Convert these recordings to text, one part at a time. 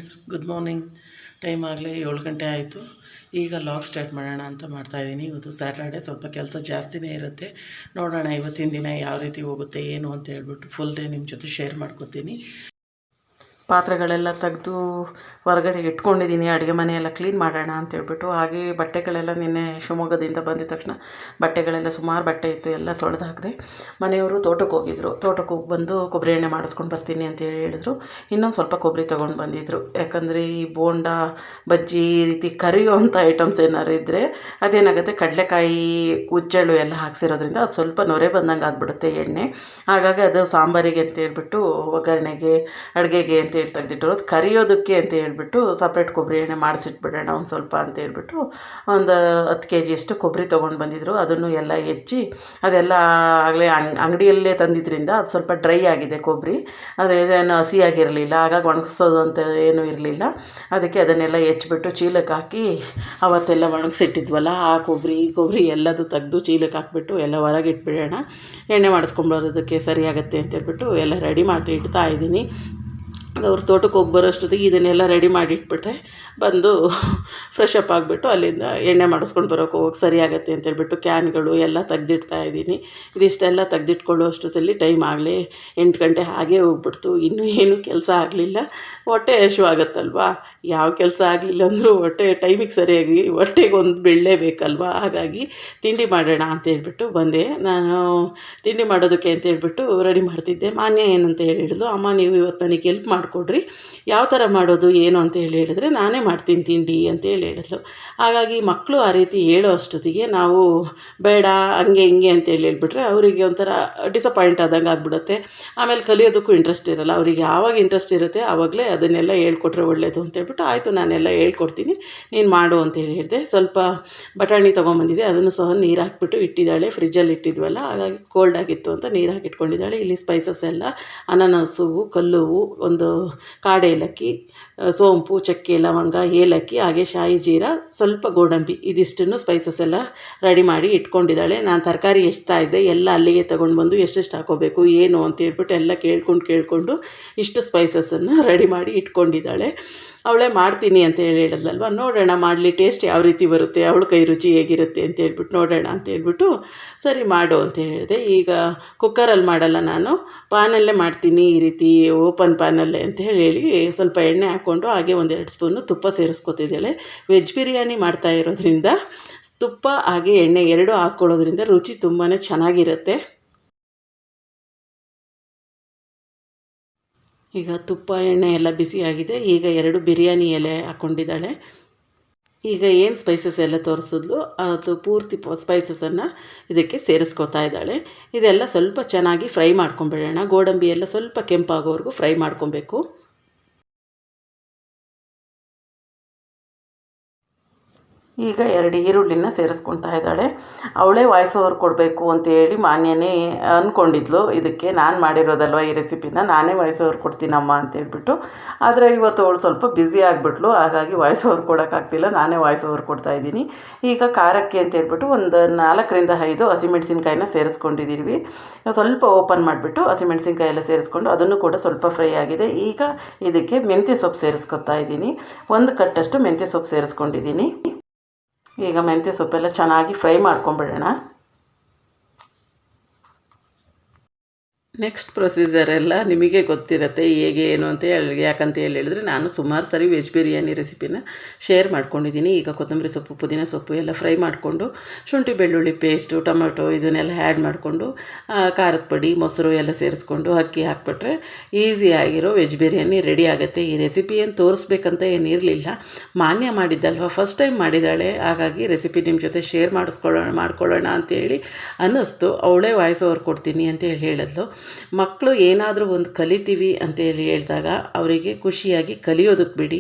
Friends, good morning. Time ಆಗಲೇ 7 ಗಂಟೆ ಆಯಿತು. ಈಗ ಲಾಗ್ ಸ್ಟಾರ್ಟ್ ಮಾಡೋಣ ಅಂತ ಮಾಡ್ತಾಯಿದ್ದೀನಿ. ಇವತ್ತು ಸ್ಯಾಟರ್ಡೆ, ಸ್ವಲ್ಪ ಕೆಲಸ ಜಾಸ್ತಿನೇ ಇರುತ್ತೆ. ನೋಡೋಣ ಇವತ್ತಿನ ದಿನ ಯಾವ ರೀತಿ ಹೋಗುತ್ತೆ ಏನು ಅಂತ ಹೇಳ್ಬಿಟ್ಟು ಫುಲ್ ಡೇ ನಿಮ್ಮ ಜೊತೆ ಶೇರ್ ಮಾಡ್ಕೊತೀನಿ. ಪಾತ್ರೆಗಳೆಲ್ಲ ತೆಗೆದು ಹೊರಗಡೆ ಇಟ್ಕೊಂಡಿದ್ದೀನಿ. ಅಡುಗೆ ಮನೆಯೆಲ್ಲ ಕ್ಲೀನ್ ಮಾಡೋಣ ಅಂತೇಳ್ಬಿಟ್ಟು. ಹಾಗೆ ಬಟ್ಟೆಗಳೆಲ್ಲ ನಿನ್ನೆ ಶಿವಮೊಗ್ಗದಿಂದ ಬಂದಿದ ತಕ್ಷಣ ಬಟ್ಟೆಗಳೆಲ್ಲ ಸುಮಾರು ಬಟ್ಟೆ ಇತ್ತು, ಎಲ್ಲ ತೊಳೆದು ಹಾಕಿದೆ. ಮನೆಯವರು ತೋಟಕ್ಕೆ ಹೋಗಿದ್ರು. ತೋಟಕ್ಕೆ ಹೋಗಿ ಬಂದು ಕೊಬ್ಬರಿ ಎಣ್ಣೆ ಮಾಡಿಸ್ಕೊಂಡು ಬರ್ತೀನಿ ಅಂತೇಳಿ ಹೇಳಿದ್ರು. ಇನ್ನೊಂದು ಸ್ವಲ್ಪ ಕೊಬ್ಬರಿ ತೊಗೊಂಡು ಬಂದಿದ್ದರು. ಯಾಕಂದರೆ ಈ ಬೋಂಡ, ಬಜ್ಜಿ ಈ ರೀತಿ ಕರಿಯುವಂಥ ಐಟಮ್ಸ್ ಏನಾರು ಇದ್ದರೆ ಅದೇನಾಗುತ್ತೆ, ಕಡಲೆಕಾಯಿ, ಉಜ್ಜಳು ಎಲ್ಲ ಹಾಕ್ಸಿರೋದ್ರಿಂದ ಅದು ಸ್ವಲ್ಪ ನೊರೆ ಬಂದಂಗೆ ಆಗಿಬಿಡುತ್ತೆ ಎಣ್ಣೆ. ಹಾಗಾಗಿ ಅದು ಸಾಂಬಾರಿಗೆ ಅಂತ ಹೇಳ್ಬಿಟ್ಟು, ಒಗ್ಗರಣೆಗೆ, ಅಡುಗೆಗೆ ಅಂತ ತೆಗೆದಿಟ್ಟಿರೋದು. ಕರಿಯೋದಕ್ಕೆ ಅಂತ ಹೇಳ್ಬಿಟ್ಟು ಸಪ್ರೇಟ್ ಕೊಬ್ಬರಿ ಎಣ್ಣೆ ಮಾಡಿಸಿಟ್ಬಿಡೋಣ ಒಂದು ಸ್ವಲ್ಪ ಅಂತ ಹೇಳ್ಬಿಟ್ಟು ಒಂದು 10 kg ಅಷ್ಟು ಕೊಬ್ಬರಿ ತೊಗೊಂಡು ಬಂದಿದ್ದರು. ಅದನ್ನು ಎಲ್ಲ ಹೆಚ್ಚಿ, ಅದೆಲ್ಲ ಆಗಲೇ ಅಂಗಡಿಯಲ್ಲೇ ತಂದಿದ್ದರಿಂದ ಅದು ಸ್ವಲ್ಪ ಡ್ರೈ ಆಗಿದೆ ಕೊಬ್ಬರಿ. ಅದೇನು ಹಸಿಯಾಗಿರಲಿಲ್ಲ, ಹಾಗಾಗಿ ಒಣಗಿಸೋದು ಅಂತ ಏನೂ ಇರಲಿಲ್ಲ. ಅದಕ್ಕೆ ಅದನ್ನೆಲ್ಲ ಹೆಚ್ಚಿಬಿಟ್ಟು ಚೀಲಕ್ಕೆ ಹಾಕಿ, ಅವತ್ತೆಲ್ಲ ಒಣಗಿಸಿಟ್ಟಿದ್ವಲ್ಲ ಆ ಕೊಬ್ಬರಿ ಎಲ್ಲದು ತೆಗೆದು ಚೀಲಕ್ಕೆ ಹಾಕ್ಬಿಟ್ಟು ಎಲ್ಲ ಹೊರಗೆ ಇಟ್ಬಿಡೋಣ. ಎಣ್ಣೆ ಮಾಡಿಸ್ಕೊಂಬರೋದಕ್ಕೆ ಸರಿಯಾಗತ್ತೆ ಅಂತೇಳ್ಬಿಟ್ಟು ಎಲ್ಲ ರೆಡಿ ಮಾಡಿ ಇಡ್ತಾ ಇದ್ದೀನಿ. ಅವ್ರು ತೋಟಕ್ಕೆ ಹೋಗಿ ಬರೋಷ್ಟೊತ್ತಿಗೆ ಇದನ್ನೆಲ್ಲ ರೆಡಿ ಮಾಡಿ ಇಟ್ಬಿಟ್ರೆ ಬಂದು ಫ್ರೆಶ್ ಅಪ್ ಆಗಿಬಿಟ್ಟು ಅಲ್ಲಿಂದ ಎಣ್ಣೆ ಮಾಡಿಸ್ಕೊಂಡು ಬರೋಕ್ಕೆ ಹೋಗೋಕೆ ಸರಿಯಾಗತ್ತೆ ಅಂತೇಳ್ಬಿಟ್ಟು ಕ್ಯಾನ್ಗಳು ಎಲ್ಲ ತೆಗ್ದಿಡ್ತಾ ಇದ್ದೀನಿ. ಇದಿಷ್ಟೆಲ್ಲ ತೆಗ್ದಿಟ್ಕೊಳ್ಳೋ ಅಷ್ಟೊತ್ತಲ್ಲಿ ಟೈಮ್ ಆಗಲೇ 8 ಗಂಟೆ ಹಾಗೇ ಹೋಗ್ಬಿಡ್ತು. ಇನ್ನೂ ಏನೂ ಕೆಲಸ ಆಗಲಿಲ್ಲ. ಹೊಟ್ಟೆ ಹಸಿವಾಗತ್ತಲ್ವ, ಯಾವ ಕೆಲಸ ಆಗಲಿಲ್ಲ ಅಂದರೂ ಹೊಟ್ಟೆ ಟೈಮಿಗೆ ಸರಿಯಾಗಿ ಹೊಟ್ಟೆಗೆ ಒಂದು ಬೇಕಲ್ವ. ಹಾಗಾಗಿ ತಿಂಡಿ ಮಾಡೋಣ ಅಂತೇಳ್ಬಿಟ್ಟು ಬಂದೆ. ನಾನು ತಿಂಡಿ ಮಾಡೋದಕ್ಕೆ ಅಂತೇಳ್ಬಿಟ್ಟು ರೆಡಿ ಮಾಡ್ತಿದ್ದೆ. ಮಾನ್ಯ ಏನಂತ ಹೇಳಿದ್ಲು, ಅಮ್ಮ ನೀವು ಇವತ್ತು ನನಗೆ ಹೆಲ್ಪ್ ಮಾಡಿಕೊಡ್ರಿ, ಯಾವ ಥರ ಮಾಡೋದು ಏನು ಅಂತ ಹೇಳಿದ್ರೆ ನಾನೇ ಮಾಡ್ತೀನಿ ತಿಂಡಿ ಅಂತೇಳಿ ಹೇಳಿದ್ಲು. ಹಾಗಾಗಿ ಮಕ್ಕಳು ಆ ರೀತಿ ಹೇಳೋ ಅಷ್ಟೊತ್ತಿಗೆ ನಾವು ಬೇಡ ಹಂಗೆ ಹಿಂಗೆ ಅಂತೇಳಿ ಹೇಳ್ಬಿಟ್ರೆ ಅವರಿಗೆ ಒಂಥರ ಡಿಸಪಾಯಿಂಟ್ ಆದಂಗೆ ಆಗಿಬಿಡುತ್ತೆ. ಆಮೇಲೆ ಕಲಿಯೋದಕ್ಕೂ ಇಂಟ್ರೆಸ್ಟ್ ಇರೋಲ್ಲ. ಅವರಿಗೆ ಯಾವಾಗ ಇಂಟ್ರೆಸ್ಟ್ ಇರುತ್ತೆ ಆವಾಗಲೇ ಅದನ್ನೆಲ್ಲ ಹೇಳ್ಕೊಟ್ರೆ ಒಳ್ಳೆಯದು ಅಂತೇಳ್ಬಿಟ್ಟು, ಆಯಿತು ನಾನೆಲ್ಲ ಹೇಳ್ಕೊಡ್ತೀನಿ, ನೀನು ಮಾಡು ಅಂತೇಳಿ ಹೇಳಿದೆ. ಸ್ವಲ್ಪ ಬಟಾಣಿ ತೊಗೊಂಬಂದಿದ್ದೆ, ಅದನ್ನು ಸಹ ನೀರು ಹಾಕಿಬಿಟ್ಟು ಇಟ್ಟಿದ್ದಾಳೆ. ಫ್ರಿಜ್ಜಲ್ಲಿ ಇಟ್ಟಿದ್ವಲ್ಲ, ಹಾಗಾಗಿ ಕೋಲ್ಡ್ ಆಗಿತ್ತು ಅಂತ ನೀರು ಹಾಕಿ ಇಟ್ಕೊಂಡಿದ್ದಾಳೆ. ಇಲ್ಲಿ ಸ್ಪೈಸಸ್ ಎಲ್ಲ ಅನಾನಸು, ಕಲ್ಲುವು, ಒಂದು ಕಾಡೆ ಏಲಕ್ಕಿ, ಸೋಂಪು, ಚಕ್ಕೆ, ಲವಂಗ, ಏಲಕ್ಕಿ, ಹಾಗೆ ಶಾಯಿ ಜೀರಾ, ಸ್ವಲ್ಪ ಗೋಡಂಬಿ, ಇದಿಷ್ಟನ್ನು ಸ್ಪೈಸಸ್ ಎಲ್ಲ ರೆಡಿ ಮಾಡಿ ಇಟ್ಕೊಂಡಿದ್ದಾಳೆ. ನಾನು ತರಕಾರಿ ಎಷ್ತಾ ಇದ್ದೆ ಎಲ್ಲ ಅಲ್ಲಿಗೆ ತೊಗೊಂಡು ಬಂದು ಎಷ್ಟೆಷ್ಟು ಹಾಕೋಬೇಕು ಏನು ಅಂತ ಹೇಳ್ಬಿಟ್ಟು ಎಲ್ಲ ಕೇಳ್ಕೊಂಡು ಇಷ್ಟು ಸ್ಪೈಸಸನ್ನು ರೆಡಿ ಮಾಡಿ ಇಟ್ಕೊಂಡಿದ್ದಾಳೆ. ಅವಳೇ ಮಾಡ್ತೀನಿ ಅಂತ ಹೇಳಿದ್ಲಲ್ವ, ನೋಡೋಣ ಮಾಡಲಿ, ಟೇಸ್ಟ್ ಯಾವ ರೀತಿ ಬರುತ್ತೆ, ಅವಳ ಕೈ ರುಚಿ ಹೇಗಿರುತ್ತೆ ಅಂತ ಹೇಳ್ಬಿಟ್ಟು ನೋಡೋಣ ಅಂತ ಹೇಳ್ಬಿಟ್ಟು ಸರಿ ಮಾಡು ಅಂತ ಹೇಳಿದೆ. ಈಗ ಕುಕ್ಕರಲ್ಲಿ ಮಾಡಲ್ಲ, ನಾನು ಪಾನಲ್ಲೇ ಮಾಡ್ತೀನಿ, ಈ ರೀತಿ ಓಪನ್ ಪಾನಲ್ಲೇ ಅಂತ ಹೇಳಿ ಸ್ವಲ್ಪ ಎಣ್ಣೆ ಹಾಕ್ಕೊಂಡು ಹಾಗೆ 1-2 ಸ್ಪೂನು ತುಪ್ಪ ಸೇರಿಸ್ಕೊತಿದ್ದಾಳೆ. ವೆಜ್ ಬಿರಿಯಾನಿ ಮಾಡ್ತಾ ಇರೋದ್ರಿಂದ ತುಪ್ಪ ಹಾಗೆ ಎಣ್ಣೆ 2 ಹಾಕ್ಕೊಳ್ಳೋದ್ರಿಂದ ರುಚಿ ತುಂಬಾ ಚೆನ್ನಾಗಿರುತ್ತೆ. ಈಗ ತುಪ್ಪ ಎಣ್ಣೆ ಎಲ್ಲ ಬಿಸಿಯಾಗಿದೆ. ಈಗ 2 ಬಿರಿಯಾನಿ ಎಲೆ ಹಾಕ್ಕೊಂಡಿದ್ದಾಳೆ. ಈಗ ಏನು ಸ್ಪೈಸಸ್ ಎಲ್ಲ ತೋರಿಸಿದ್ಲು ಅದು ಪೂರ್ತಿ ಸ್ಪೈಸಸನ್ನು ಇದಕ್ಕೆ ಸೇರಿಸ್ಕೊತಾ ಇದ್ದಾಳೆ. ಇದೆಲ್ಲ ಸ್ವಲ್ಪ ಚೆನ್ನಾಗಿ ಫ್ರೈ ಮಾಡ್ಕೊಂಬಿಡೋಣ. ಗೋಡಂಬಿ ಎಲ್ಲ ಸ್ವಲ್ಪ ಕೆಂಪಾಗೋವರೆಗೂ ಫ್ರೈ ಮಾಡ್ಕೊಬೇಕು. ಈಗ 2 ಈರುಳ್ಳಿನ ಸೇರಿಸ್ಕೊಳ್ತಾ ಇದ್ದಾಳೆ. ಅವಳೇ ವಾಯ್ಸ್ ಓವರ್ ಕೊಡಬೇಕು ಅಂತೇಳಿ ಮಾನ್ಯನೇ ಅಂದ್ಕೊಂಡಿದ್ಲು. ಇದಕ್ಕೆ ನಾನು ಮಾಡಿರೋದಲ್ವ ಈ ರೆಸಿಪಿನ, ನಾನೇ ವಾಯ್ಸ್ ಓವರ್ ಕೊಡ್ತೀನಮ್ಮ ಅಂತೇಳ್ಬಿಟ್ಟು. ಆದರೆ ಇವತ್ತು ಅವಳು ಸ್ವಲ್ಪ ಬ್ಯುಸಿ ಆಗಿಬಿಟ್ಲು, ಹಾಗಾಗಿ ವಾಯ್ಸ್ ಓವರ್ ಕೊಡೋಕ್ಕಾಗ್ತಿಲ್ಲ, ನಾನೇ ವಾಯ್ಸ್ ಓವರ್ ಕೊಡ್ತಾಯಿದ್ದೀನಿ. ಈಗ ಖಾರಕ್ಕೆ ಅಂತೇಳ್ಬಿಟ್ಟು ಒಂದು 4-5 ಹಸಿಮೆಣ್ಸಿನ್ಕಾಯಿನ ಸೇರಿಸ್ಕೊಂಡಿದ್ದೀವಿ. ಸ್ವಲ್ಪ ಓಪನ್ ಮಾಡಿಬಿಟ್ಟು ಹಸಿಮೆಣ್ಸಿನ್ಕಾಯಿ ಎಲ್ಲ ಸೇರಿಸ್ಕೊಂಡು ಅದನ್ನು ಕೂಡ ಸ್ವಲ್ಪ ಫ್ರೈ ಆಗಿದೆ. ಈಗ ಇದಕ್ಕೆ ಮೆಂತ್ಯ ಸೊಪ್ಪು ಸೇರಿಸ್ಕೊತಾ ಇದ್ದೀನಿ. 1 ಕಟ್ಟಷ್ಟು ಮೆಂತ್ಯ ಸೊಪ್ಪು ಸೇರಿಸ್ಕೊಂಡಿದ್ದೀನಿ. ಈಗ ಮೆಂತ್ಯ ಸೊಪ್ಪೆಲ್ಲ ಚೆನ್ನಾಗಿ ಫ್ರೈ ಮಾಡ್ಕೊಂಬಿಡೋಣ. ನೆಕ್ಸ್ಟ್ ಪ್ರೊಸೀಜರ್ ಎಲ್ಲ ನಿಮಗೆ ಗೊತ್ತಿರುತ್ತೆ ಹೇಗೆ ಏನು ಅಂತ ಯಾಕಂತ ಹೇಳಿದರೆ ನಾನು ಸುಮಾರು ಸರಿ ವೆಜ್ ಬಿರಿಯಾನಿ ರೆಸಿಪಿನ ಶೇರ್ ಮಾಡ್ಕೊಂಡಿದ್ದೀನಿ. ಈಗ ಕೊತ್ತಂಬರಿ ಸೊಪ್ಪು, ಪುದೀನ ಸೊಪ್ಪು ಎಲ್ಲ ಫ್ರೈ ಮಾಡಿಕೊಂಡು ಶುಂಠಿ ಬೆಳ್ಳುಳ್ಳಿ ಪೇಸ್ಟು, ಟೊಮೆಟೊ ಇದನ್ನೆಲ್ಲ ಆ್ಯಡ್ ಮಾಡಿಕೊಂಡು ಖಾರದ ಪುಡಿ, ಮೊಸರು ಎಲ್ಲ ಸೇರಿಸ್ಕೊಂಡು ಅಕ್ಕಿ ಹಾಕ್ಬಿಟ್ರೆ ಈಸಿಯಾಗಿರೋ ವೆಜ್ ಬಿರಿಯಾನಿ ರೆಡಿ ಆಗುತ್ತೆ. ಈ ರೆಸಿಪಿ ಏನು ತೋರಿಸ್ಬೇಕಂತ ಏನಿರಲಿಲ್ಲ, ಮಾನ್ಯ ಮಾಡಿದ್ದಲ್ವ, ಫಸ್ಟ್ ಟೈಮ್ ಮಾಡಿದ್ದಾಳೆ, ಹಾಗಾಗಿ ರೆಸಿಪಿ ನಿಮ್ಮ ಜೊತೆ ಶೇರ್ ಮಾಡ್ಕೊಳ್ಳೋಣ ಅಂತೇಳಿ ಅನ್ನಿಸ್ತು. ಅವಳೇ ವಾಯ್ಸ್ ಓವರ್ ಕೊಡ್ತೀನಿ ಅಂತೇಳಿ ಹೇಳಿದ್ಲು. ಮಕ್ಕಳು ಏನಾದರೂ ಒಂದು ಕಲಿತೀವಿ ಅಂತೇಳಿ ಹೇಳಿದಾಗ ಅವರಿಗೆ ಖುಷಿಯಾಗಿ ಕಲಿಯೋದಕ್ಕೆ ಬಿಡಿ.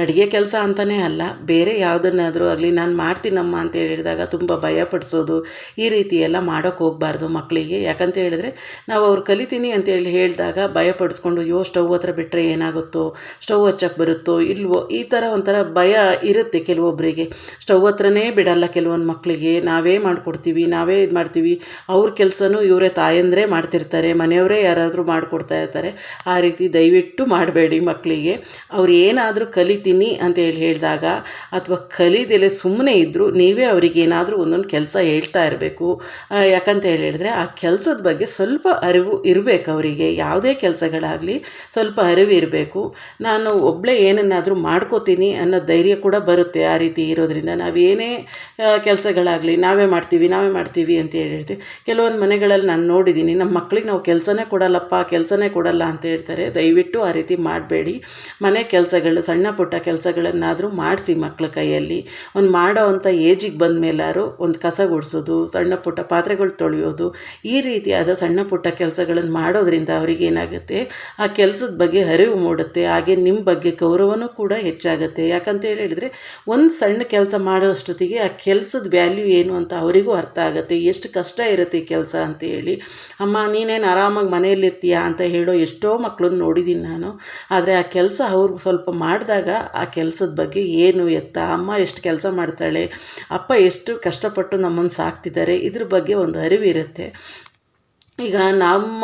ಅಡುಗೆ ಕೆಲಸ ಅಂತಲೇ ಅಲ್ಲ, ಬೇರೆ ಯಾವುದನ್ನಾದರೂ ಆಗಲಿ ನಾನು ಮಾಡ್ತೀನಮ್ಮ ಅಂತ ಹೇಳಿದಾಗ ತುಂಬ ಭಯಪಡಿಸೋದು ಈ ರೀತಿ ಎಲ್ಲ ಮಾಡೋಕ್ಕೆ ಹೋಗಬಾರ್ದು ಮಕ್ಕಳಿಗೆ. ಯಾಕಂತ ಹೇಳಿದ್ರೆ ನಾವು ಅವ್ರು ಕಲಿತೀನಿ ಅಂತೇಳಿ ಹೇಳಿದಾಗ ಭಯಪಡಿಸ್ಕೊಂಡು ಅಯ್ಯೋ ಸ್ಟವ್ ಹತ್ರ ಬಿಟ್ಟರೆ ಏನಾಗುತ್ತೋ, ಸ್ಟವ್ ಹಚ್ಚಕ್ಕೆ ಬರುತ್ತೋ ಇಲ್ವೋ, ಈ ಥರ ಒಂಥರ ಭಯ ಇರುತ್ತೆ ಕೆಲವೊಬ್ಬರಿಗೆ. ಸ್ಟವ್ ಹತ್ರನೇ ಬಿಡಲ್ಲ ಕೆಲವೊಂದು ಮಕ್ಕಳಿಗೆ. ನಾವೇ ಮಾಡಿಕೊಡ್ತೀವಿ, ನಾವೇ ಇದು ಮಾಡ್ತೀವಿ, ಅವ್ರ ಕೆಲಸನೂ ಇವರೇ ತಾಯಂದ್ರೇ ಮಾಡ್ತಿರ್ತಾರೆ, ಮನೆಯವರೇ ಯಾರಾದರೂ ಮಾಡಿಕೊಡ್ತಾ ಇರ್ತಾರೆ. ಆ ರೀತಿ ದಯವಿಟ್ಟು ಮಾಡಬೇಡಿ ಮಕ್ಕಳಿಗೆ. ಅವ್ರು ಏನಾದರೂ ಕಲಿತೀನಿ ಅಂತ ಹೇಳಿದಾಗ ಅಥವಾ ಕಲಿದೆಲೆ ಸುಮ್ಮನೆ ಇದ್ದರೂ ನೀವೇ ಅವರಿಗೇನಾದರೂ ಒಂದೊಂದು ಕೆಲಸ ಹೇಳ್ತಾ ಇರಬೇಕು. ಯಾಕಂತ ಹೇಳಿದರೆ ಆ ಕೆಲಸದ ಬಗ್ಗೆ ಸ್ವಲ್ಪ ಅರಿವು ಇರಬೇಕು ಅವರಿಗೆ. ಯಾವುದೇ ಕೆಲಸಗಳಾಗಲಿ ಸ್ವಲ್ಪ ಅರಿವು ಇರಬೇಕು. ನಾನು ಒಬ್ಬಳೇ ಏನನ್ನಾದರೂ ಮಾಡ್ಕೋತೀನಿ ಅನ್ನೋ ಧೈರ್ಯ ಕೂಡ ಬರುತ್ತೆ. ಆ ರೀತಿ ಇರೋದ್ರಿಂದ ನಾವೇನೇ ಕೆಲಸಗಳಾಗಲಿ ನಾವೇ ಮಾಡ್ತೀವಿ ಅಂತ ಹೇಳಿರ್ತೀವಿ. ಕೆಲವೊಂದು ಮನೆಗಳಲ್ಲಿ ನಾನು ನೋಡಿದ್ದೀನಿ, ನಮ್ಮ ಮಕ್ಕಳಿಗೆ ನಾವು ಕೆಲಸನೇ ಕೊಡಲ್ಲ ಅಂತ ಹೇಳ್ತಾರೆ. ದಯವಿಟ್ಟು ಆ ರೀತಿ ಮಾಡಬೇಡಿ. ಮನೆ ಕೆಲಸಗಳು, ಸಣ್ಣ ಪುಟ್ಟ ಕೆಲಸಗಳನ್ನಾದರೂ ಮಾಡಿಸಿ ಮಕ್ಕಳ ಕೈಯಲ್ಲಿ. ಒಂದು ಮಾಡೋ ಅಂಥ ಏಜಿಗೆ ಬಂದ ಮೇಲಾರು ಒಂದು ಕಸ ಗುಡಿಸೋದು, ಸಣ್ಣ ಪುಟ್ಟ ಪಾತ್ರೆಗಳು ತೊಳೆಯೋದು, ಈ ರೀತಿಯಾದ ಸಣ್ಣ ಪುಟ್ಟ ಕೆಲಸಗಳನ್ನು ಮಾಡೋದ್ರಿಂದ ಅವರಿಗೇನಾಗುತ್ತೆ, ಆ ಕೆಲಸದ ಬಗ್ಗೆ ಅರಿವು ಮೂಡುತ್ತೆ. ಹಾಗೆ ನಿಮ್ಮ ಬಗ್ಗೆ ಗೌರವನೂ ಕೂಡ ಹೆಚ್ಚಾಗುತ್ತೆ. ಯಾಕಂತ ಹೇಳಿದರೆ ಒಂದು ಸಣ್ಣ ಕೆಲಸ ಮಾಡೋಷ್ಟೊತ್ತಿಗೆ ಆ ಕೆಲಸದ ವ್ಯಾಲ್ಯೂ ಏನು ಅಂತ ಅವರಿಗೂ ಅರ್ಥ ಆಗುತ್ತೆ. ಎಷ್ಟು ಕಷ್ಟ ಇರುತ್ತೆ ಈ ಕೆಲಸ ಅಂತೇಳಿ. ಅಮ್ಮ ನೀನೇನು ಆರಾಮಾಗಿ ಮನೆಯಲ್ಲಿರ್ತೀಯಾ ಅಂತ ಹೇಳೋ ಎಷ್ಟೋ ಮಕ್ಕಳನ್ನ ನೋಡಿದ್ದೀನಿ ನಾನು. ಆದರೆ ಆ ಕೆಲಸ ಅವ್ರು ಸ್ವಲ್ಪ ಮಾಡಿದಾಗ ಆ ಕೆಲಸದ ಬಗ್ಗೆ ಏನು ಎತ್ತ, ಅಮ್ಮ ಎಷ್ಟು ಕೆಲಸ ಮಾಡ್ತಾಳೆ, ಅಪ್ಪ ಎಷ್ಟು ಕಷ್ಟಪಟ್ಟು ನಮ್ಮನ್ನು ಸಾಕ್ತಿದ್ದಾರೆ, ಇದ್ರ ಬಗ್ಗೆ ಒಂದು ಅರಿವಿರುತ್ತೆ. ಈಗ ನಮ್ಮ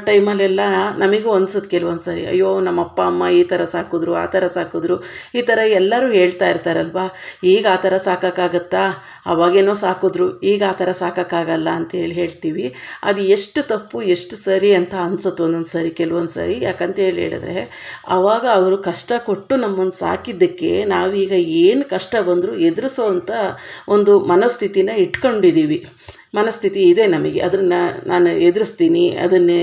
ಟೈಮಲ್ಲೆಲ್ಲ ನಮಗೂ ಅನ್ಸುತ್ತೆ ಕೆಲವೊಂದು ಸರಿ, ಅಯ್ಯೋ ನಮ್ಮ ಅಪ್ಪ ಅಮ್ಮ ಈ ಥರ ಸಾಕಿದ್ರು, ಆ ಥರ ಸಾಕಿದ್ರು, ಈ ಥರ ಎಲ್ಲರೂ ಹೇಳ್ತಾ ಇರ್ತಾರಲ್ವ. ಈಗ ಆ ಥರ ಸಾಕೋಕ್ಕಾಗತ್ತಾ, ಅವಾಗೇನೋ ಸಾಕಿದ್ರು, ಈಗ ಆ ಥರ ಸಾಕೋಕ್ಕಾಗಲ್ಲ ಅಂತೇಳಿ ಹೇಳ್ತೀವಿ. ಅದು ಎಷ್ಟು ತಪ್ಪು ಎಷ್ಟು ಸರಿ ಅಂತ ಅನ್ಸುತ್ತೆ ಒಂದೊಂದು ಸರಿ, ಕೆಲವೊಂದು ಸರಿ. ಯಾಕಂತ ಹೇಳಿದರೆ ಆವಾಗ ಅವರು ಕಷ್ಟ ಕೊಟ್ಟು ನಮ್ಮನ್ನು ಸಾಕಿದ್ದಕ್ಕೆ ನಾವೀಗ ಏನು ಕಷ್ಟ ಬಂದರೂ ಎದುರಿಸೋ ಅಂಥ ಒಂದು ಮನಸ್ಥಿತಿನ ಇಟ್ಕೊಂಡಿದ್ದೀವಿ. ಮನಸ್ಥಿತಿ ಇದೆ ನಮಗೆ. ಅದನ್ನು ನಾನು ಎದುರಿಸ್ತೀನಿ, ಅದನ್ನೇ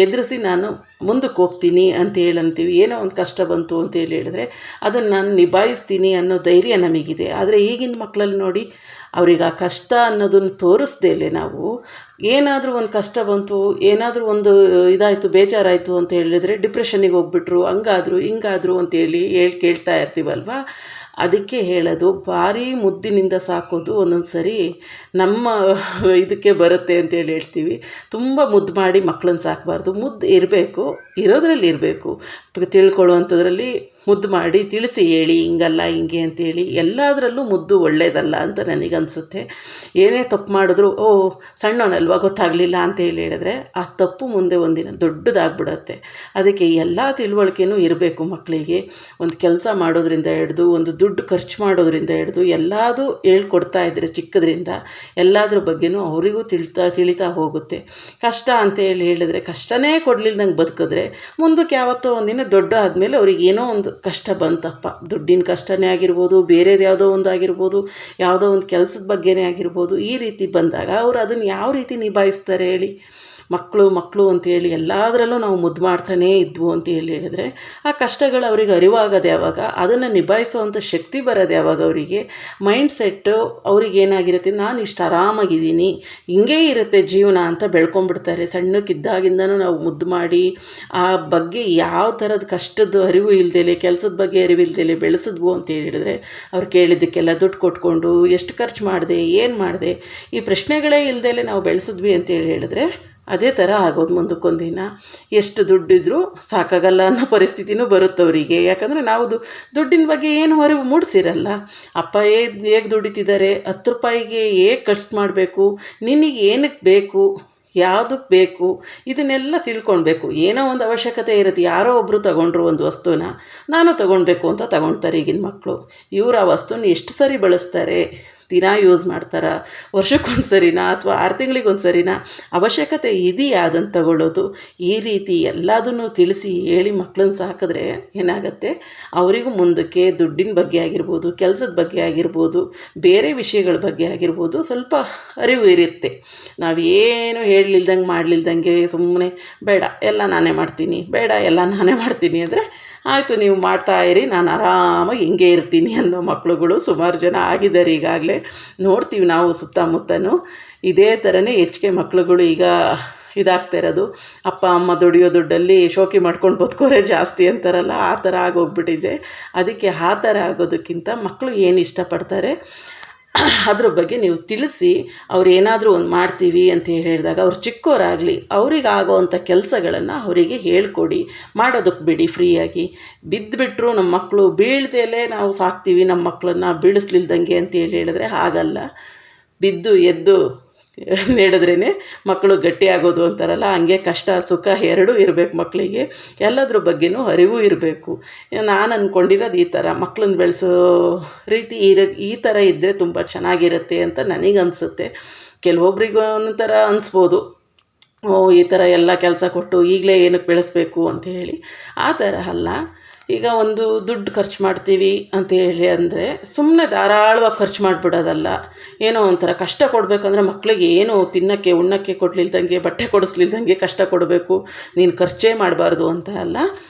ಎದುರಿಸಿ ನಾನು ಮುಂದಕ್ಕೆ ಹೋಗ್ತೀನಿ ಅಂತ ಅಂತೀವಿ. ಏನೋ ಒಂದು ಕಷ್ಟ ಬಂತು ಅಂತೇಳಿ ಹೇಳಿದ್ರೆ ಅದನ್ನು ನಾನು ನಿಭಾಯಿಸ್ತೀನಿ ಅನ್ನೋ ಧೈರ್ಯ ನಮಗಿದೆ. ಆದರೆ ಈಗಿನ ಮಕ್ಕಳಲ್ಲಿ ನೋಡಿ, ಅವ್ರಿಗೆ ಆ ಕಷ್ಟ ಅನ್ನೋದನ್ನು ತೋರಿಸ್ದೇಲೆ ನಾವು ಏನಾದರೂ ಒಂದು ಕಷ್ಟ ಬಂತು, ಏನಾದರೂ ಒಂದು ಇದಾಯಿತು, ಬೇಜಾರಾಯಿತು ಅಂತ ಹೇಳಿದ್ರೆ ಡಿಪ್ರೆಷನ್ನಿಗೆ ಹೋಗ್ಬಿಟ್ರು, ಹಂಗಾದ್ರು ಹಿಂಗಾದ್ರು ಅಂತೇಳಿ ಕೇಳ್ತಾ ಇರ್ತೀವಲ್ವ. ಅದಕ್ಕೆ ಹೇಳೋದು, ಭಾರಿ ಮುದ್ದಿನಿಂದ ಸಾಕೋದು ಒಂದೊಂದು ಸರಿ ನಮ್ಮ ಇದಕ್ಕೆ ಬರುತ್ತೆ ಅಂತೇಳಿ ಹೇಳ್ತೀವಿ. ತುಂಬ ಮುದ್ದು ಮಾಡಿ ಮಕ್ಕಳನ್ನ ಸಾಕಬಾರ್ದು. ಮುದ್ದು ಇರಬೇಕು, ಇರೋದ್ರಲ್ಲಿ ಇರಬೇಕು. ತಿಳ್ಕೊಳ್ಳುವಂಥದ್ರಲ್ಲಿ ಮುದ್ದು ಮಾಡಿ ತಿಳಿಸಿ ಹೇಳಿ, ಹಿಂಗಲ್ಲ ಹಿಂಗೆ ಅಂತೇಳಿ. ಎಲ್ಲದರಲ್ಲೂ ಮುದ್ದು ಒಳ್ಳೆಯದಲ್ಲ ಅಂತ ನನಗನ್ಸುತ್ತೆ. ಏನೇ ತಪ್ಪು ಮಾಡಿದ್ರು, ಸಣ್ಣವನಲ್ವ ಗೊತ್ತಾಗಲಿಲ್ಲ ಅಂತ ಹೇಳಿದ್ರೆ ಆ ತಪ್ಪು ಮುಂದೆ ಒಂದಿನ ದೊಡ್ಡದಾಗ್ಬಿಡತ್ತೆ. ಅದಕ್ಕೆ ಎಲ್ಲ ತಿಳುವಳಿಕೆನೂ ಇರಬೇಕು ಮಕ್ಕಳಿಗೆ. ಒಂದು ಕೆಲಸ ಮಾಡೋದ್ರಿಂದ ಹಿಡ್ದು, ಒಂದು ದುಡ್ಡು ಖರ್ಚು ಮಾಡೋದ್ರಿಂದ ಹಿಡ್ದು ಎಲ್ಲದೂ ಹೇಳ್ಕೊಡ್ತಾ ಇದ್ದರೆ ಚಿಕ್ಕದ್ರಿಂದ ಎಲ್ಲದ್ರ ಬಗ್ಗೆನೂ ಅವರಿಗೂ ತಿಳಿತಾ ಹೋಗುತ್ತೆ. ಕಷ್ಟ ಅಂತ ಹೇಳಿದ್ರೆ ಕಷ್ಟನೇ ಕೊಡಲಿಲ್ದಂಗೆ ಬದುಕಿದ್ರೆ ಮುಂದಕ್ಕೆ ಯಾವತ್ತೋ ಒಂದಿನ ದೊಡ್ಡ ಆದಮೇಲೆ ಅವ್ರಿಗೆ ಏನೋ ಒಂದು ಕಷ್ಟ ಬಂತಪ್ಪ, ದುಡ್ಡಿನ ಕಷ್ಟನೇ ಆಗಿರ್ಬೋದು, ಬೇರೆದು ಯಾವುದೋ ಒಂದು ಆಗಿರ್ಬೋದು, ಯಾವುದೋ ಒಂದು ಕೆಲಸದ ಬಗ್ಗೆನೇ ಆಗಿರ್ಬೋದು, ಈ ರೀತಿ ಬಂದಾಗ ಅವರು ಅದನ್ನು ಯಾವ ರೀತಿ ನಿಭಾಯಿಸ್ತಾರೆ ಹೇಳಿ. ಮಕ್ಕಳು ಅಂತೇಳಿ ಎಲ್ಲದರಲ್ಲೂ ನಾವು ಮುದ್ದು ಮಾಡ್ತಾನೇ ಇದ್ವು ಅಂತ ಹೇಳಿದರೆ ಆ ಕಷ್ಟಗಳು ಅವ್ರಿಗೆ ಅರಿವಾಗೋದು ಯಾವಾಗ, ಅದನ್ನು ನಿಭಾಯಿಸುವಂಥ ಶಕ್ತಿ ಬರೋದು ಯಾವಾಗ ಅವರಿಗೆ. ಮೈಂಡ್ ಸೆಟ್ಟು ಅವ್ರಿಗೇನಾಗಿರುತ್ತೆ, ನಾನು ಇಷ್ಟು ಆರಾಮಾಗಿದ್ದೀನಿ, ಹಿಂಗೇ ಇರುತ್ತೆ ಜೀವನ ಅಂತ ಬೆಳ್ಕೊಂಡ್ಬಿಡ್ತಾರೆ. ಸಣ್ಣಕ್ಕಿದ್ದಾಗಿಂದನೂ ನಾವು ಮುದ್ದು ಮಾಡಿ ಆ ಬಗ್ಗೆ ಯಾವ ಥರದ ಕಷ್ಟದ ಅರಿವು ಇಲ್ದೇಲೆ, ಕೆಲಸದ ಬಗ್ಗೆ ಅರಿವಿಲ್ದೇಲೆ ಬೆಳೆಸಿದ್ವು ಅಂತ ಹೇಳಿದರೆ ಅವ್ರು ಕೇಳಿದ್ದಕ್ಕೆಲ್ಲ ದುಡ್ಡು ಕೊಟ್ಕೊಂಡು ಎಷ್ಟು ಖರ್ಚು ಮಾಡಿದೆ, ಏನು ಮಾಡಿದೆ, ಈ ಪ್ರಶ್ನೆಗಳೇ ಇಲ್ದೇಲೆ ನಾವು ಬೆಳೆಸಿದ್ವಿ ಅಂತೇಳಿ ಹೇಳಿದ್ರೆ ಅದೇ ಥರ ಆಗೋದು ಮುಂದಕ್ಕೊಂದಿನ. ಎಷ್ಟು ದುಡ್ಡಿದ್ರೂ ಸಾಕಾಗಲ್ಲ ಅನ್ನೋ ಪರಿಸ್ಥಿತಿನೂ ಬರುತ್ತವರಿಗೆ. ಯಾಕಂದರೆ ನಾವು ದುಡ್ಡಿನ ಬಗ್ಗೆ ಏನು ಅರಿವು ಮೂಡಿಸಿರಲ್ಲ. ಅಪ್ಪ ಹೇಗೆ ದುಡಿತಿದ್ದಾರೆ, 10 ರೂಪಾಯಿಗೆ ಹೇಗೆ ಖರ್ಚು ಮಾಡಬೇಕು, ನಿನಗೆ ಏನಕ್ಕೆ ಬೇಕು, ಯಾವುದಕ್ಕೆ ಬೇಕು, ಇದನ್ನೆಲ್ಲ ತಿಳ್ಕೊಳ್ಬೇಕು. ಏನೋ ಒಂದು ಅವಶ್ಯಕತೆ ಇರುತ್ತೆ, ಯಾರೋ ಒಬ್ಬರು ತಗೊಂಡ್ರು ಒಂದು ವಸ್ತುನ, ನಾನು ತಗೊಳ್ಬೇಕು ಅಂತ ತಗೊಳ್ತಾರೆ ಈಗಿನ ಮಕ್ಕಳು. ಇವರು ಆ ವಸ್ತುನ ಎಷ್ಟು ಸರಿ ಬಳಸ್ತಾರೆ, ದಿನ ಯೂಸ್ ಮಾಡ್ತಾರೆ, ವರ್ಷಕ್ಕೊಂದು ಸರಿನಾ ಅಥವಾ 6 ತಿಂಗಳಿಗೊಂದು ಸರಿನಾ, ಅವಶ್ಯಕತೆ ಇದೆಯಾ ಅದನ್ನು ತಗೊಳ್ಳೋದು. ಈ ರೀತಿ ಎಲ್ಲದನ್ನು ತಿಳಿಸಿ ಹೇಳಿ ಮಕ್ಕಳನ್ನ ಸಾಕಿದ್ರೆ ಏನಾಗುತ್ತೆ, ಅವರಿಗೂ ಮುಂದಕ್ಕೆ ದುಡ್ಡಿನ ಬಗ್ಗೆ ಆಗಿರ್ಬೋದು, ಕೆಲಸದ ಬಗ್ಗೆ ಆಗಿರ್ಬೋದು, ಬೇರೆ ವಿಷಯಗಳ ಬಗ್ಗೆ ಆಗಿರ್ಬೋದು ಸ್ವಲ್ಪ ಅರಿವು ಇರುತ್ತೆ. ನಾವೇನು ಹೇಳಲಿಲ್ದಂಗೆ ಮಾಡಲಿಲ್ದಂಗೆ ಸುಮ್ಮನೆ ಬೇಡ ಎಲ್ಲ ನಾನೇ ಮಾಡ್ತೀನಿ ಅಂದರೆ ಆಯಿತು ನೀವು ಮಾಡ್ತಾ ಇರಿ, ನಾನು ಆರಾಮಾಗಿ ಹಿಂಗೆ ಇರ್ತೀನಿ ಅನ್ನೋ ಮಕ್ಕಳುಗಳು ಸುಮಾರು ಜನ ಆಗಿದ್ದಾರೆ. ಈಗಾಗಲೇ ನೋಡ್ತೀವಿ ನಾವು ಸುತ್ತಮುತ್ತನೂ ಇದೇ ಥರನೇ ಹೆಚ್ಚಿಗೆ ಮಕ್ಕಳುಗಳು ಈಗ ಇದಾಗ್ತಾ ಇರೋದು. ಅಪ್ಪ ಅಮ್ಮ ದುಡಿಯೋ ದುಡ್ಡಲ್ಲಿ ಶೋಕಿ ಮಾಡ್ಕೊಂಡು ಬದುಕೋರೆ ಜಾಸ್ತಿ ಅಂತಾರಲ್ಲ, ಆ ಥರ ಆಗೋಗ್ಬಿಟ್ಟಿದೆ. ಅದಕ್ಕೆ ಆ ಥರ ಆಗೋದಕ್ಕಿಂತ ಮಕ್ಕಳು ಏನು ಇಷ್ಟಪಡ್ತಾರೆ ಅದ್ರ ಬಗ್ಗೆ ನೀವು ತಿಳಿಸಿ, ಅವ್ರು ಏನಾದರೂ ಒಂದು ಮಾಡ್ತೀವಿ ಅಂತ ಹೇಳಿದಾಗ ಅವ್ರು ಚಿಕ್ಕವರಾಗಲಿ ಅವ್ರಿಗೆ ಆಗೋವಂಥ ಕೆಲಸಗಳನ್ನು ಅವರಿಗೆ ಹೇಳ್ಕೊಡಿ, ಮಾಡೋದಕ್ಕೆ ಬಿಡಿ ಫ್ರೀಯಾಗಿ. ಬಿದ್ದುಬಿಟ್ರು ನಮ್ಮ ಮಕ್ಕಳು ಬೀಳ್ದೇಲೆ ನಾವು ಸಾಕ್ತೀವಿ ನಮ್ಮ ಮಕ್ಕಳನ್ನು ಬೀಳಿಸ್ಲಿಲ್ದಂಗೆ ಅಂತ ಹೇಳಿದ್ರೆ ಆಗಲ್ಲ. ಬಿದ್ದು ಎದ್ದು ನೀಡಿದ್ರೇ ಮಕ್ಕಳು ಗಟ್ಟಿಯಾಗೋದು ಅಂತಾರಲ್ಲ, ಹಂಗೆ ಕಷ್ಟ ಸುಖ ಎರಡೂ ಇರಬೇಕು ಮಕ್ಕಳಿಗೆ. ಎಲ್ಲದ್ರ ಬಗ್ಗೆನೂ ಅರಿವು ಇರಬೇಕು. ನಾನು ಅಂದ್ಕೊಂಡಿರೋದು ಈ ಥರ ಮಕ್ಕಳನ್ನ ಬೆಳೆಸೋ ರೀತಿ ಈ ಥರ ಇದ್ದರೆ ತುಂಬ ಚೆನ್ನಾಗಿರುತ್ತೆ ಅಂತ ನನಗನ್ಸುತ್ತೆ. ಕೆಲವೊಬ್ರಿಗೆ ಒಂಥರ ಅನಿಸ್ಬೋದು, ಈ ಥರ ಎಲ್ಲ ಕೆಲಸ ಕೊಟ್ಟು ಈಗಲೇ ಏನಕ್ಕೆ ಬೆಳೆಸಬೇಕು ಅಂತ ಹೇಳಿ. ಆ ಥರ ಅಲ್ಲ. ಈಗ ಒಂದು ದುಡ್ಡು ಖರ್ಚು ಮಾಡ್ತೀವಿ ಅಂತೇಳಿ ಅಂದರೆ ಸುಮ್ಮನೆ ಧಾರಾಳವಾಗಿ ಖರ್ಚು ಮಾಡಿಬಿಡೋದಲ್ಲ. ಏನೋ ಒಂಥರ ಕಷ್ಟ ಕೊಡಬೇಕಂದ್ರೆ ಮಕ್ಕಳಿಗೆ ಏನು ತಿನ್ನೋಕ್ಕೆ ಉಣ್ಣೋಕ್ಕೆ ಕೊಡಲಿಲ್ದಂಗೆ, ಬಟ್ಟೆ ಕೊಡಿಸ್ಲಿಲ್ದಂಗೆ ಕಷ್ಟ ಕೊಡಬೇಕು, ನೀನು ಖರ್ಚೇ ಮಾಡಬಾರ್ದು ಅಂತ ಅಲ್ಲ.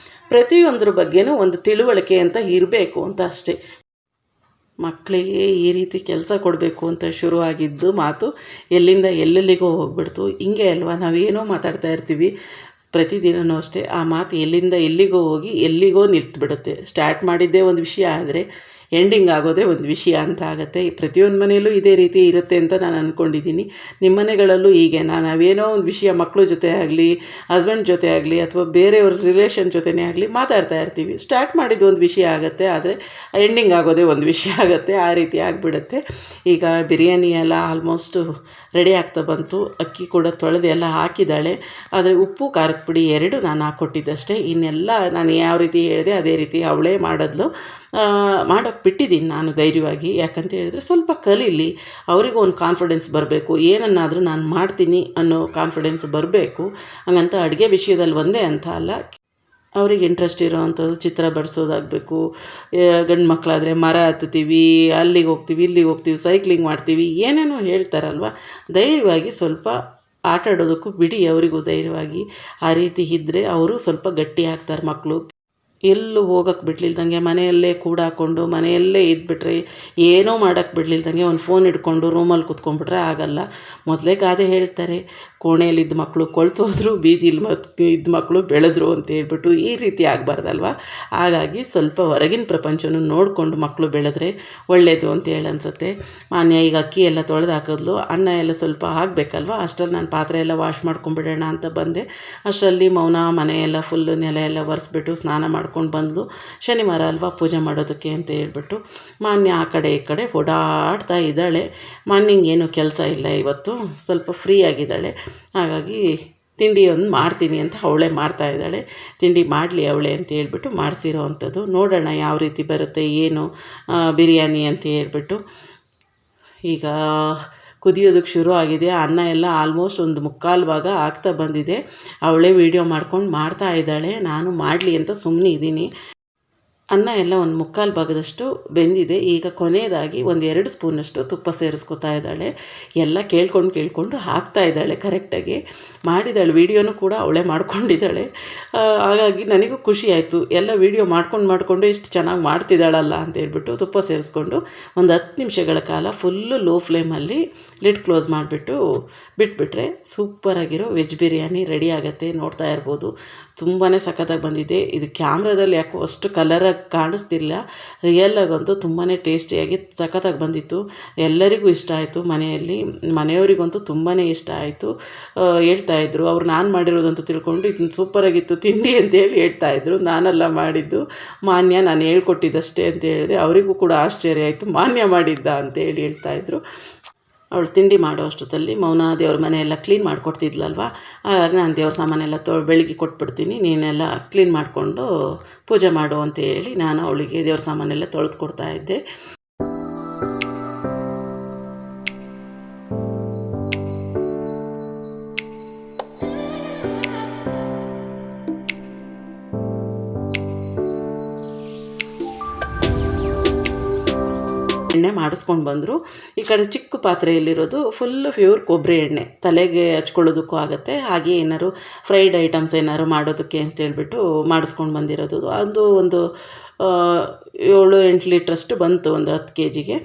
ಪ್ರತಿಯೊಂದ್ರ ಬಗ್ಗೆನೂ ಒಂದು ತಿಳುವಳಿಕೆ ಅಂತ ಇರಬೇಕು ಅಂತ ಅಷ್ಟೇ. ಮಕ್ಕಳಿಗೆ ಈ ರೀತಿ ಕೆಲಸ ಕೊಡಬೇಕು ಅಂತ ಶುರುವಾಗಿದ್ದು ಮಾತು ಎಲ್ಲಿಂದ ಎಲ್ಲೆಲ್ಲಿಗೋ ಹೋಗ್ಬಿಡ್ತು. ಹಿಂಗೆ ಅಲ್ವಾ, ನಾವೇನೋ ಮಾತಾಡ್ತಾ ಇರ್ತೀವಿ ಪ್ರತಿದಿನವೂ ಅಷ್ಟೇ, ಆ ಮಾತು ಎಲ್ಲಿಂದ ಎಲ್ಲಿಗೋ ಹೋಗಿ ಎಲ್ಲಿಗೋ ನಿಲ್ತ್ಬಿಡುತ್ತೆ. ಸ್ಟಾರ್ಟ್ ಮಾಡಿದ್ದೇ ಒಂದು ವಿಷಯ ಆದರೆ ಎಂಡಿಂಗ್ ಆಗೋದೇ ಒಂದು ವಿಷಯ ಅಂತ ಆಗುತ್ತೆ. ಪ್ರತಿಯೊಂದು ಮನೆಯಲ್ಲೂ ಇದೇ ರೀತಿ ಇರುತ್ತೆ ಅಂತ ನಾನು ಅಂದ್ಕೊಂಡಿದ್ದೀನಿ. ನಿಮ್ಮ ಮನೆಗಳಲ್ಲೂ ಹೀಗೆ ನಾವೇನೋ ಒಂದು ವಿಷಯ ಮಕ್ಕಳ ಜೊತೆ ಆಗಲಿ, ಹಸ್ಬೆಂಡ್ ಜೊತೆ ಆಗಲಿ, ಅಥವಾ ಬೇರೆಯವ್ರ ರಿಲೇಷನ್ ಜೊತೆನೇ ಆಗಲಿ ಮಾತಾಡ್ತಾ ಇರ್ತೀವಿ. ಸ್ಟಾರ್ಟ್ ಮಾಡಿದ್ದು ಒಂದು ವಿಷಯ ಆಗುತ್ತೆ, ಆದರೆ ಎಂಡಿಂಗ್ ಆಗೋದೇ ಒಂದು ವಿಷಯ ಆಗುತ್ತೆ. ಆ ರೀತಿ ಆಗಿಬಿಡುತ್ತೆ. ಈಗ ಬಿರಿಯಾನಿ ಎಲ್ಲ ಆಲ್ಮೋಸ್ಟು ರೆಡಿ ಆಗ್ತಾ ಬಂತು. ಅಕ್ಕಿ ಕೂಡ ತೊಳೆದು ಎಲ್ಲ ಹಾಕಿದ್ದಾಳೆ. ಆದರೆ ಉಪ್ಪು ಖಾರದ ಪುಡಿ 2 ನಾನು ಹಾಕ್ಕೊಟ್ಟಿದ್ದಷ್ಟೇ. ಇನ್ನೆಲ್ಲ ನಾನು ಯಾವ ರೀತಿ ಹೇಳಿದೆ ಅದೇ ರೀತಿ ಅವಳೇ ಮಾಡಿದ್ಲು. ಮಾಡೋಕ್ಕೆ ಬಿಟ್ಟಿದ್ದೀನಿ ನಾನು ಧೈರ್ಯವಾಗಿ. ಯಾಕಂತ ಹೇಳಿದ್ರೆ ಸ್ವಲ್ಪ ಕಲೀಲಿ, ಅವರಿಗೂ ಒಂದು ಕಾನ್ಫಿಡೆನ್ಸ್ ಬರಬೇಕು. ಏನನ್ನಾದರೂ ನಾನು ಮಾಡ್ತೀನಿ ಅನ್ನೋ ಕಾನ್ಫಿಡೆನ್ಸ್ ಬರಬೇಕು. ಹಂಗಂತ ಅಡುಗೆ ವಿಷಯದಲ್ಲಿ ಒಂದೇ ಅಂತ ಅಲ್ಲ, ಅವ್ರಿಗೆ ಇಂಟ್ರೆಸ್ಟ್ ಇರೋವಂಥದ್ದು ಚಿತ್ರ ಬಿಡಿಸೋದಾಗಬೇಕು. ಗಂಡು ಮಕ್ಕಳಾದರೆ ಮರ ಹತ್ತುತ್ತೀವಿ, ಅಲ್ಲಿಗೆ ಹೋಗ್ತೀವಿ, ಇಲ್ಲಿಗೆ ಹೋಗ್ತೀವಿ, ಸೈಕ್ಲಿಂಗ್ ಮಾಡ್ತೀವಿ, ಏನೇನೋ ಹೇಳ್ತಾರಲ್ವ. ಧೈರ್ಯವಾಗಿ ಸ್ವಲ್ಪ ಆಟ ಆಡೋದಕ್ಕೂ ಬಿಡಿ ಅವರಿಗೂ ಧೈರ್ಯವಾಗಿ. ಆ ರೀತಿ ಇದ್ದರೆ ಅವರು ಸ್ವಲ್ಪ ಗಟ್ಟಿ ಆಗ್ತಾರೆ ಮಕ್ಕಳು. ಎಲ್ಲೂ ಹೋಗೋಕ್ಕೆ ಬಿಡ್ಲಿಲ್ದಂಗೆ ಮನೆಯಲ್ಲೇ ಕೂಡಾಕೊಂಡು ಮನೆಯಲ್ಲೇ ಇದ್ಬಿಟ್ರೆ, ಏನೂ ಮಾಡೋಕ್ಕೆ ಬಿಡ್ಲಿಲ್ದಂಗೆ ಒಂದು ಫೋನ್ ಹಿಡ್ಕೊಂಡು ರೂಮಲ್ಲಿ ಕೂತ್ಕೊಂಡ್ಬಿಟ್ರೆ ಆಗಲ್ಲ. ಮೊದಲೇ ಗಾದೆ ಹೇಳ್ತಾರೆ, ಕೋಣೆಯಲ್ಲಿದ್ದ ಮಕ್ಕಳು ಕೊಳ್ತೋದ್ರು, ಬೀದಿಲಿ ಇದ್ದ ಮಕ್ಕಳು ಬೆಳೆದ್ರು ಅಂತ ಹೇಳ್ಬಿಟ್ಟು. ಈ ರೀತಿ ಆಗಬಾರ್ದಲ್ವ. ಹಾಗಾಗಿ ಸ್ವಲ್ಪ ಹೊರಗಿನ ಪ್ರಪಂಚನೂ ನೋಡಿಕೊಂಡು ಮಕ್ಕಳು ಬೆಳೆದ್ರೆ ಒಳ್ಳೆಯದು ಅಂತೇಳಿ ಅನಿಸುತ್ತೆ. ಮಾನ್ಯ ಈಗ ಅಕ್ಕಿ ಎಲ್ಲ ತೊಳೆದು ಹಾಕಿದ್ಲು, ಅನ್ನ ಎಲ್ಲ ಸ್ವಲ್ಪ ಆಗಬೇಕಲ್ವ. ಅಷ್ಟರಲ್ಲಿ ನಾನು ಪಾತ್ರೆ ಎಲ್ಲ ವಾಶ್ ಮಾಡ್ಕೊಂಡ್ಬಿಡೋಣ ಅಂತ ಬಂದೆ. ಅಷ್ಟರಲ್ಲಿ ಮೌನ ಮನೆಯೆಲ್ಲ ಫುಲ್ಲು ನೆಲ ಎಲ್ಲ ಒರೆಸ್ಬಿಟ್ಟು ಸ್ನಾನ ಮಾಡ್ಕೊಂಡು ಬಂದು, ಶನಿವಾರ ಅಲ್ವಾ ಪೂಜೆ ಮಾಡೋದಕ್ಕೆ ಅಂತ ಹೇಳ್ಬಿಟ್ಟು ಮಾನ್ಯ ಆ ಕಡೆ ಈ ಕಡೆ ಓಡಾಡ್ತಾ ಇದ್ದಾಳೆ. ಮಾನ್ಯಂಗೆ ಏನೂ ಕೆಲಸ ಇಲ್ಲ ಇವತ್ತು, ಸ್ವಲ್ಪ ಫ್ರೀ ಆಗಿದ್ದಾಳೆ. ಹಾಗಾಗಿ ತಿಂಡಿ ಒಂದು ಮಾಡ್ತೀನಿ ಅಂತ ಅವಳೇ ಮಾಡ್ತಾಯಿದ್ದಾಳೆ. ತಿಂಡಿ ಮಾಡಲಿ ಅವಳೇ ಅಂತ ಹೇಳ್ಬಿಟ್ಟು ಮಾಡಿಸಿರೋ ಅಂಥದ್ದು. ನೋಡೋಣ ಯಾವ ರೀತಿ ಬರುತ್ತೆ ಏನು ಬಿರಿಯಾನಿ ಅಂತ ಹೇಳ್ಬಿಟ್ಟು. ಈಗ ಕುದಿಯೋದಕ್ಕೆ ಶುರು ಆಗಿದೆ. ಅನ್ನ ಎಲ್ಲ ಆಲ್ಮೋಸ್ಟ್ ಒಂದು 3/4 ಭಾಗ ಆಗ್ತಾ ಬಂದಿದೆ. ಅವಳೇ ವೀಡಿಯೋ ಮಾಡ್ಕೊಂಡು ಮಾಡ್ತಾ ಇದ್ದಾಳೆ, ನಾನು ಮಾಡಲಿ ಅಂತ ಸುಮ್ಮನೆ ಇದ್ದೀನಿ. ಅನ್ನ ಎಲ್ಲ ಒಂದು 3/4 ಭಾಗದಷ್ಟು ಬೆಂದಿದೆ. ಈಗ ಕೊನೆಯದಾಗಿ ಒಂದು 2 ಸ್ಪೂನಷ್ಟು ತುಪ್ಪ ಸೇರಿಸ್ಕೊತಾ ಇದ್ದಾಳೆ. ಎಲ್ಲ ಕೇಳ್ಕೊಂಡು ಹಾಕ್ತಾ ಇದ್ದಾಳೆ ಕರೆಕ್ಟಾಗಿ. ಮಾಡಿದ್ದಾಳೆ, ವೀಡಿಯೋನೂ ಕೂಡ ಅವಳೇ ಮಾಡ್ಕೊಂಡಿದ್ದಾಳೆ. ಹಾಗಾಗಿ ನನಗೂ ಖುಷಿ ಆಯಿತು. ಎಲ್ಲ ವೀಡಿಯೋ ಮಾಡ್ಕೊಂಡು ಇಷ್ಟು ಚೆನ್ನಾಗಿ ಮಾಡ್ತಿದ್ದಾಳಲ್ಲ ಅಂತ ಹೇಳ್ಬಿಟ್ಟು ತುಪ್ಪ ಸೇರಿಸ್ಕೊಂಡು ಒಂದು 10 ನಿಮಿಷಗಳ ಕಾಲ ಫುಲ್ಲು ಲೋ ಫ್ಲೇಮಲ್ಲಿ ಲಿಡ್ ಕ್ಲೋಸ್ ಮಾಡಿಬಿಟ್ಟು ಬಿಟ್ಬಿಟ್ರೆ ಸೂಪರಾಗಿರೋ ವೆಜ್ ಬಿರಿಯಾನಿ ರೆಡಿ ಆಗುತ್ತೆ. ನೋಡ್ತಾ ಇರ್ಬೋದು, ತುಂಬಾ ಸಖತ್ತಾಗಿ ಬಂದಿದೆ. ಇದು ಕ್ಯಾಮ್ರಾದಲ್ಲಿ ಯಾಕೋ ಅಷ್ಟು ಕಲರಾಗಿ ಕಾಣಿಸ್ತಿಲ್ಲ, ರಿಯಲಾಗಂತೂ ತುಂಬಾ ಟೇಸ್ಟಿಯಾಗಿ ಸಖತ್ತಾಗಿ ಬಂದಿತ್ತು. ಎಲ್ಲರಿಗೂ ಇಷ್ಟ ಆಯಿತು. ಮನೆಯವರಿಗಂತೂ ತುಂಬಾ ಇಷ್ಟ ಆಯಿತು. ಹೇಳ್ತಾಯಿದ್ರು ಅವರು, ನಾನು ಮಾಡಿರೋದಂತ ತಿಳ್ಕೊಂಡು ಇದನ್ನು ಸೂಪರಾಗಿತ್ತು ತಿಂಡಿ ಅಂತೇಳಿ ಹೇಳ್ತಾಯಿದ್ರು. ನಾನೆಲ್ಲ ಮಾಡಿದ್ದು ಮಾನ್ಯ, ನಾನು ಹೇಳ್ಕೊಟ್ಟಿದ್ದಷ್ಟೇ ಅಂತ ಹೇಳಿದೆ. ಅವರಿಗೂ ಕೂಡ ಆಶ್ಚರ್ಯ ಆಯಿತು, ಮಾನ್ಯ ಮಾಡಿದ್ದ ಅಂತೇಳಿ ಹೇಳ್ತಾಯಿದ್ರು. ಅವಳು ತಿಂಡಿ ಮಾಡೋ ಅಷ್ಟೊತ್ತಲ್ಲಿ ಮೌನ ದೇವ್ರ ಮನೆಯೆಲ್ಲ ಕ್ಲೀನ್ ಮಾಡಿಕೊಡ್ತಿದ್ಲಲ್ವ. ಹಾಗಾಗಿ ನಾನು ದೇವ್ರ ಸಾಮಾನೆಲ್ಲ ಬೆಳಿಗ್ಗೆ ಕೊಟ್ಬಿಡ್ತೀನಿ, ನೀನೆಲ್ಲ ಕ್ಲೀನ್ ಮಾಡಿಕೊಂಡು ಪೂಜೆ ಮಾಡು ಅಂತೇಳಿ ನಾನು ಅವಳಿಗೆ ದೇವ್ರ ಸಾಮಾನೆಲ್ಲ ತೊಳೆದು ಕೊಡ್ತಾಯಿದ್ದೆ. ಎಣ್ಣೆ ಮಾಡಿಸ್ಕೊಂಡು ಬಂದರು. ಈ ಕಡೆ ಚಿಕ್ಕ ಪಾತ್ರೆಯಲ್ಲಿರೋದು ಫುಲ್ಲು ಪ್ಯೂರ್ ಕೊಬ್ಬರಿ ಎಣ್ಣೆ, ತಲೆಗೆ ಹಚ್ಕೊಳ್ಳೋದಕ್ಕೂ ಆಗುತ್ತೆ. ಹಾಗೆ ಏನಾದ್ರು ಫ್ರೈಡ್ ಐಟಮ್ಸ್ ಏನಾದ್ರು ಮಾಡೋದಕ್ಕೆ ಅಂತೇಳ್ಬಿಟ್ಟು ಮಾಡಿಸ್ಕೊಂಡು ಬಂದಿರೋದು. ಅದು ಒಂದು 7-8 ಲೀಟ್ರಷ್ಟು ಬಂತು ಒಂದು 10 kgಗೆ.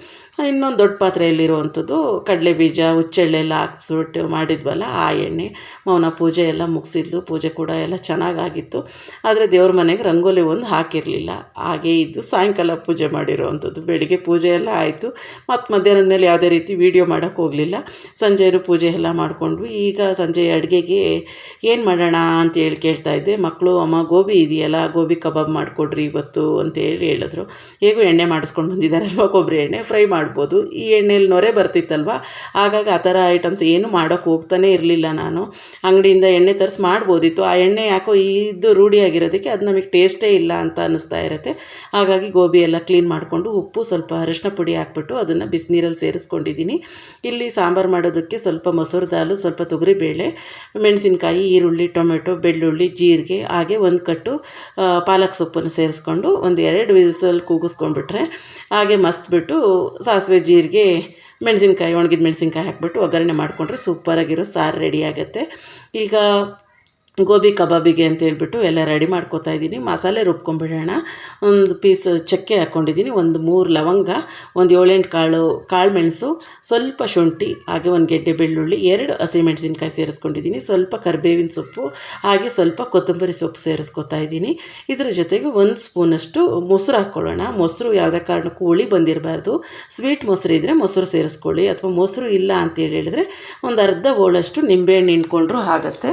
ಇನ್ನೊಂದು ದೊಡ್ಡ ಪಾತ್ರೆಯಲ್ಲಿರುವಂಥದ್ದು ಕಡಲೆ ಬೀಜ ಹುಚ್ಚೆಳ್ಳೆಲ್ಲ ಹಾಕ್ಸ್ಬಿಟ್ಟು ಮಾಡಿದ್ವಲ್ಲ ಆ ಎಣ್ಣೆ. ಮೌನ ಪೂಜೆ ಎಲ್ಲ ಮುಗಿಸಿದ್ಲು. ಪೂಜೆ ಕೂಡ ಎಲ್ಲ ಚೆನ್ನಾಗಾಗಿತ್ತು. ಆದರೆ ದೇವ್ರ ಮನೆಗೆ ರಂಗೋಲಿ ಒಂದು ಹಾಕಿರಲಿಲ್ಲ, ಹಾಗೇ ಇದ್ದು ಸಾಯಂಕಾಲ ಪೂಜೆ ಮಾಡಿರೋವಂಥದ್ದು. ಬೆಳಿಗ್ಗೆ ಪೂಜೆ ಎಲ್ಲ ಆಯಿತು. ಮತ್ತು ಮಧ್ಯಾಹ್ನದ ಮೇಲೆ ಯಾವುದೇ ರೀತಿ ವೀಡಿಯೋ ಮಾಡೋಕ್ಕೆ ಹೋಗಲಿಲ್ಲ. ಸಂಜೆಯೂ ಪೂಜೆ ಎಲ್ಲ ಮಾಡಿಕೊಂಡ್ವಿ. ಈಗ ಸಂಜೆ ಅಡುಗೆಗೆ ಏನು ಮಾಡೋಣ ಅಂತೇಳಿ ಕೇಳ್ತಾಯಿದ್ದೆ. ಮಕ್ಕಳು, ಅಮ್ಮ ಗೋಬಿ ಇದೆಯಲ್ಲ, ಗೋಬಿ ಕಬಾಬ್ ಮಾಡಿಕೊಡ್ರಿ ಇವತ್ತು ಅಂತೇಳಿ ಹೇಳಿದ್ರು. ಮಾಡಿದ್ರು. ಹೇಗೂ ಎಣ್ಣೆ ಮಾಡಿಸ್ಕೊಂಡು ಬಂದಿದ್ದಾರಲ್ವ, ಕೊಬ್ಬರಿ ಎಣ್ಣೆ ಫ್ರೈ ಮಾಡ್ಬೋದು. ಈ ಎಣ್ಣೆಯಲ್ಲಿ ನೊರೆ ಬರ್ತಿತ್ತಲ್ವ, ಹಾಗಾಗಿ ಆ ಥರ ಐಟಮ್ಸ್ ಏನು ಮಾಡೋಕ್ಕೆ ಹೋಗ್ತಾನೆ ಇರಲಿಲ್ಲ. ನಾನು ಅಂಗಡಿಯಿಂದ ಎಣ್ಣೆ ತರಿಸಿ ಮಾಡ್ಬೋದಿತ್ತು. ಆ ಎಣ್ಣೆ ಯಾಕೋ ಇದು ರೂಢಿಯಾಗಿರೋದಕ್ಕೆ ಅದು ನಮಗೆ ಟೇಸ್ಟೇ ಇಲ್ಲ ಅಂತ ಅನ್ನಿಸ್ತಾ ಇರುತ್ತೆ. ಹಾಗಾಗಿ ಗೋಬಿ ಎಲ್ಲ ಕ್ಲೀನ್ ಮಾಡಿಕೊಂಡು ಉಪ್ಪು ಸ್ವಲ್ಪ ಅರಿಶಿನ ಪುಡಿ ಹಾಕ್ಬಿಟ್ಟು ಅದನ್ನು ಬಿಸಿನೀರಲ್ಲಿ ಸೇರಿಸ್ಕೊಂಡಿದ್ದೀನಿ. ಇಲ್ಲಿ ಸಾಂಬಾರು ಮಾಡೋದಕ್ಕೆ ಸ್ವಲ್ಪ ಮೊಸರು ದಾಲು, ಸ್ವಲ್ಪ ತೊಗರಿಬೇಳೆ, ಮೆಣಸಿನ್ಕಾಯಿ, ಈರುಳ್ಳಿ, ಟೊಮೆಟೊ, ಬೆಳ್ಳುಳ್ಳಿ, ಜೀರಿಗೆ, ಹಾಗೆ ಒಂದು ಕಟ್ಟು ಪಾಲಕ್ ಸೊಪ್ಪನ್ನು ಸೇರಿಸ್ಕೊಂಡು ಒಂದು 2 ವಿಸಲ್ ಕೂಗಿಸ್ಕೊಂಡ್ಬಿಟ್ರೆ ಹಾಗೆ ಮಸ್ತ್ಬಿಟ್ಟು ಸಾಸಿವೆ, ಜೀರಿಗೆ, ಮೆಣಸಿನ್ಕಾಯಿ, ಒಣಗಿದ ಮೆಣಸಿನ್ಕಾಯಿ ಹಾಕ್ಬಿಟ್ಟು ಒಗ್ಗರಣೆ ಮಾಡಿಕೊಂಡ್ರೆ ಸೂಪರಾಗಿರೋ ಸಾರು ರೆಡಿ ಆಗುತ್ತೆ. ಈಗ ಗೋಬಿ ಕಬಾಬಿಗೆ ಅಂತ ಹೇಳ್ಬಿಟ್ಟು ಎಲ್ಲ ರೆಡಿ ಮಾಡ್ಕೋತಾ ಇದ್ದೀನಿ. ಮಸಾಲೆ ರುಬ್ಕೊಂಡ್ಬಿಡೋಣ. ಒಂದು ಪೀಸ್ ಚಕ್ಕೆ ಹಾಕ್ಕೊಂಡಿದ್ದೀನಿ, ಒಂದು 3 ಲವಂಗ, ಒಂದು 7-8 ಕಾಳು ಮೆಣಸು, ಸ್ವಲ್ಪ ಶುಂಠಿ, ಹಾಗೆ ಒಂದು ಗೆಡ್ಡೆ ಬೆಳ್ಳುಳ್ಳಿ, 2 ಹಸಿಮೆಣಸಿನ್ಕಾಯಿ ಸೇರಿಸ್ಕೊಂಡಿದ್ದೀನಿ, ಸ್ವಲ್ಪ ಕರಿಬೇವಿನ ಸೊಪ್ಪು, ಹಾಗೆ ಸ್ವಲ್ಪ ಕೊತ್ತಂಬರಿ ಸೊಪ್ಪು ಸೇರಿಸ್ಕೊತಾ ಇದ್ದೀನಿ. ಇದ್ರ ಜೊತೆಗೆ 1 ಸ್ಪೂನಷ್ಟು ಮೊಸರು ಹಾಕ್ಕೊಳ್ಳೋಣ. ಮೊಸರು ಯಾವುದೇ ಕಾರಣಕ್ಕೂ ಹುಳಿ ಬಂದಿರಬಾರ್ದು. ಸ್ವೀಟ್ ಮೊಸರು ಇದ್ದರೆ ಮೊಸರು ಸೇರಿಸ್ಕೊಳ್ಳಿ, ಅಥವಾ ಮೊಸರು ಇಲ್ಲ ಅಂತೇಳಿ ಹೇಳಿದ್ರೆ ಒಂದು ಅರ್ಧ ಬೋಳಷ್ಟು ನಿಂಬೆಹಣ್ಣು ಹಿಂಡ್ಕೊಂಡ್ರೂ ಆಗುತ್ತೆ.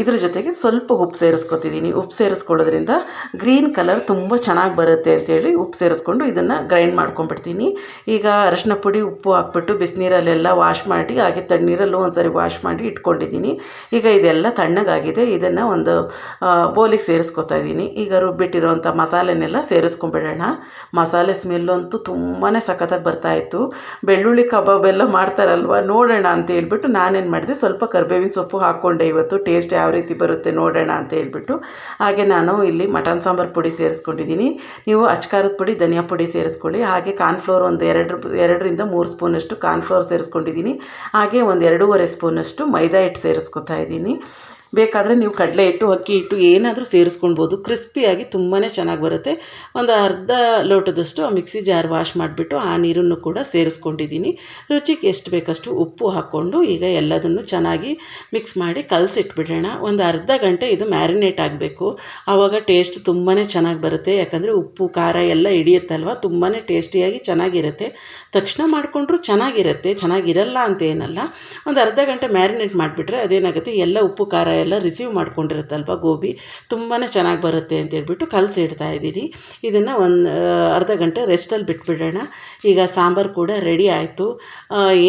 ಇದ್ರ ಜೊತೆಗೆ ಸ್ವಲ್ಪ ಉಪ್ಪು ಸೇರಿಸ್ಕೊತಿದ್ದೀನಿ. ಉಪ್ಪು ಸೇರಿಸ್ಕೊಳ್ಳೋದ್ರಿಂದ ಗ್ರೀನ್ ಕಲರ್ ತುಂಬ ಚೆನ್ನಾಗಿ ಬರುತ್ತೆ ಅಂತೇಳಿ ಉಪ್ಪು ಸೇರಿಸ್ಕೊಂಡು ಇದನ್ನು ಗ್ರೈಂಡ್ ಮಾಡ್ಕೊಂಡ್ಬಿಡ್ತೀನಿ. ಈಗ ಅರಿಶಿನ ಪುಡಿ, ಉಪ್ಪು ಹಾಕ್ಬಿಟ್ಟು ಬಿಸಿನೀರಲ್ಲೆಲ್ಲ ವಾಶ್ ಮಾಡಿ, ಹಾಗೆ ತಣ್ಣೀರಲ್ಲೂ ಒಂದು ಸರಿ ವಾಶ್ ಮಾಡಿ ಇಟ್ಕೊಂಡಿದ್ದೀನಿ. ಈಗ ಇದೆಲ್ಲ ತಣ್ಣಗಾಗಿದೆ. ಇದನ್ನು ಒಂದು ಬೌಲಿಗೆ ಸೇರಿಸ್ಕೊತಾ ಇದ್ದೀನಿ. ಈಗ ರುಬ್ಬಿಟ್ಟಿರೋವಂಥ ಮಸಾಲೆನೆಲ್ಲ ಸೇರಿಸ್ಕೊಂಡ್ಬಿಡೋಣ. ಮಸಾಲೆ ಸ್ಮೆಲ್ಲಂತೂ ತುಂಬಾ ಸಖತ್ತಾಗಿ ಬರ್ತಾಯಿತ್ತು. ಬೆಳ್ಳುಳ್ಳಿ ಕಬಾಬ್ ಎಲ್ಲ ಮಾಡ್ತಾರಲ್ವ, ನೋಡೋಣ ಅಂತ ಹೇಳ್ಬಿಟ್ಟು ನಾನೇನು ಮಾಡಿದೆ, ಸ್ವಲ್ಪ ಕರಿಬೇವಿನ ಸೊಪ್ಪು ಹಾಕ್ಕೊಂಡೆ. ಇವತ್ತು ಟೇಸ್ಟ್ ಯಾವ ರೀತಿ ಬರುತ್ತೆ ನೋಡೋಣ ಅಂತ ಹೇಳ್ಬಿಟ್ಟು. ಹಾಗೆ ನಾನು ಇಲ್ಲಿ ಮಟನ್ ಸಾಂಬಾರು ಪುಡಿ ಸೇರಿಸ್ಕೊಂಡಿದ್ದೀನಿ. ನೀವು ಅಚ್ಕಾರದ ಪುಡಿ, ಧನಿಯಾ ಪುಡಿ ಸೇರಿಸ್ಕೊಳ್ಳಿ. ಹಾಗೆ ಕಾರ್ನ್ಫ್ಲೋರ್ ಒಂದು 2ರಿಂದ 3 ಸ್ಪೂನಷ್ಟು ಕಾರ್ನ್ಫ್ಲೋರ್ ಸೇರಿಸ್ಕೊಂಡಿದ್ದೀನಿ. ಹಾಗೆ ಒಂದು 2.5 ಸ್ಪೂನಷ್ಟು ಮೈದಾ ಹಿಟ್ಟು ಸೇರಿಸ್ಕೊತಾ ಇದ್ದೀನಿ. ಬೇಕಾದರೆ ನೀವು ಕಡಲೆ ಹಿಟ್ಟು, ಅಕ್ಕಿ ಹಿಟ್ಟು ಏನಾದರೂ ಸೇರಿಸ್ಕೊಳ್ಬೋದು. ಕ್ರಿಸ್ಪಿಯಾಗಿ ತುಂಬಾ ಚೆನ್ನಾಗಿ ಬರುತ್ತೆ. ಒಂದು ಅರ್ಧ ಲೋಟದಷ್ಟು ಮಿಕ್ಸಿ ಜಾರ್ ವಾಶ್ ಮಾಡಿಬಿಟ್ಟು ಆ ನೀರನ್ನು ಕೂಡ ಸೇರಿಸ್ಕೊಂಡಿದ್ದೀನಿ. ರುಚಿಗೆ ಎಷ್ಟು ಬೇಕಷ್ಟು ಉಪ್ಪು ಹಾಕ್ಕೊಂಡು ಈಗ ಎಲ್ಲದನ್ನು ಚೆನ್ನಾಗಿ ಮಿಕ್ಸ್ ಮಾಡಿ ಕಲಸಿಟ್ಬಿಡೋಣ. ಒಂದು ಅರ್ಧ ಗಂಟೆ ಇದು ಮ್ಯಾರಿನೇಟ್ ಆಗಬೇಕು. ಆವಾಗ ಟೇಸ್ಟ್ ತುಂಬಾ ಚೆನ್ನಾಗಿ ಬರುತ್ತೆ. ಯಾಕಂದರೆ ಉಪ್ಪು ಖಾರ ಎಲ್ಲ ಹಿಡಿಯುತ್ತಲ್ವ, ತುಂಬಾ ಟೇಸ್ಟಿಯಾಗಿ ಚೆನ್ನಾಗಿರುತ್ತೆ. ತಕ್ಷಣ ಮಾಡಿಕೊಂಡ್ರೂ ಚೆನ್ನಾಗಿರುತ್ತೆ, ಚೆನ್ನಾಗಿರಲ್ಲ ಅಂತ ಏನಲ್ಲ. ಒಂದು ಅರ್ಧ ಗಂಟೆ ಮ್ಯಾರಿನೇಟ್ ಮಾಡಿಬಿಟ್ರೆ ಅದೇನಾಗುತ್ತೆ, ಎಲ್ಲ ಉಪ್ಪು ಖಾರ ಎಲ್ಲ ರಿಸೀವ್ ಮಾಡ್ಕೊಂಡಿರುತ್ತಲ್ವ ಗೋಬಿ, ತುಂಬಾ ಚೆನ್ನಾಗಿ ಬರುತ್ತೆ ಅಂತೇಳ್ಬಿಟ್ಟು ಕಲಸಿಡ್ತಾ ಇದ್ದೀನಿ. ಇದನ್ನು ಒಂದು ಅರ್ಧ ಗಂಟೆ ರೆಸ್ಟಲ್ಲಿ ಬಿಟ್ಬಿಡೋಣ. ಈಗ ಸಾಂಬಾರು ಕೂಡ ರೆಡಿ ಆಯಿತು.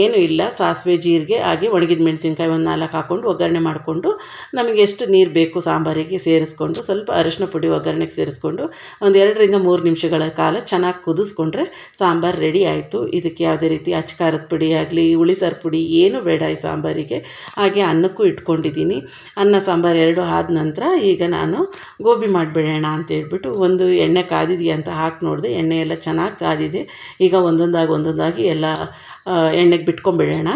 ಏನೂ ಇಲ್ಲ, ಸಾಸಿವೆ, ಜೀರಿಗೆ, ಹಾಗೆ ಒಣಗಿದ ಮೆಣಸಿನ್ಕಾಯಿ ಒಂದು 4 ಹಾಕ್ಕೊಂಡು ಒಗ್ಗರಣೆ ಮಾಡಿಕೊಂಡು ನಮಗೆ ಎಷ್ಟು ನೀರು ಬೇಕು ಸಾಂಬಾರಿಗೆ ಸೇರಿಸ್ಕೊಂಡು, ಸ್ವಲ್ಪ ಅರಿಶಿನ ಪುಡಿ ಒಗ್ಗರಣೆಗೆ ಸೇರಿಸ್ಕೊಂಡು ಒಂದು 2ರಿಂದ 3 ನಿಮಿಷಗಳ ಕಾಲ ಚೆನ್ನಾಗಿ ಕುದಿಸ್ಕೊಂಡ್ರೆ ಸಾಂಬಾರು ರೆಡಿ ಆಯಿತು. ಇದಕ್ಕೆ ಯಾವುದೇ ರೀತಿ ಅಚ್ಕಾರದ ಪುಡಿ ಆಗಲಿ, ಹುಳಿಸಾರು ಪುಡಿ ಏನೂ ಬೇಡ ಈ ಸಾಂಬಾರಿಗೆ. ಹಾಗೆ ಅನ್ನಕ್ಕೂ ಇಟ್ಕೊಂಡಿದ್ದೀನಿ. ಅನ್ನ ಸಾಂಬಾರು 2 ಆದ ನಂತರ ಈಗ ನಾನು ಗೋಬಿ ಮಾಡಿಬಿಡೋಣ ಅಂತೇಳ್ಬಿಟ್ಟು ಒಂದು ಎಣ್ಣೆ ಕಾದಿದೆಯಾ ಅಂತ ಹಾಕಿ ನೋಡಿದೆ. ಎಣ್ಣೆ ಎಲ್ಲ ಚೆನ್ನಾಗಿ ಕಾದಿದೆ. ಈಗ ಒಂದೊಂದಾಗಿ ಎಲ್ಲ ಎಣ್ಣೆಗೆ ಬಿಟ್ಕೊಂಡ್ಬಿಡೋಣ.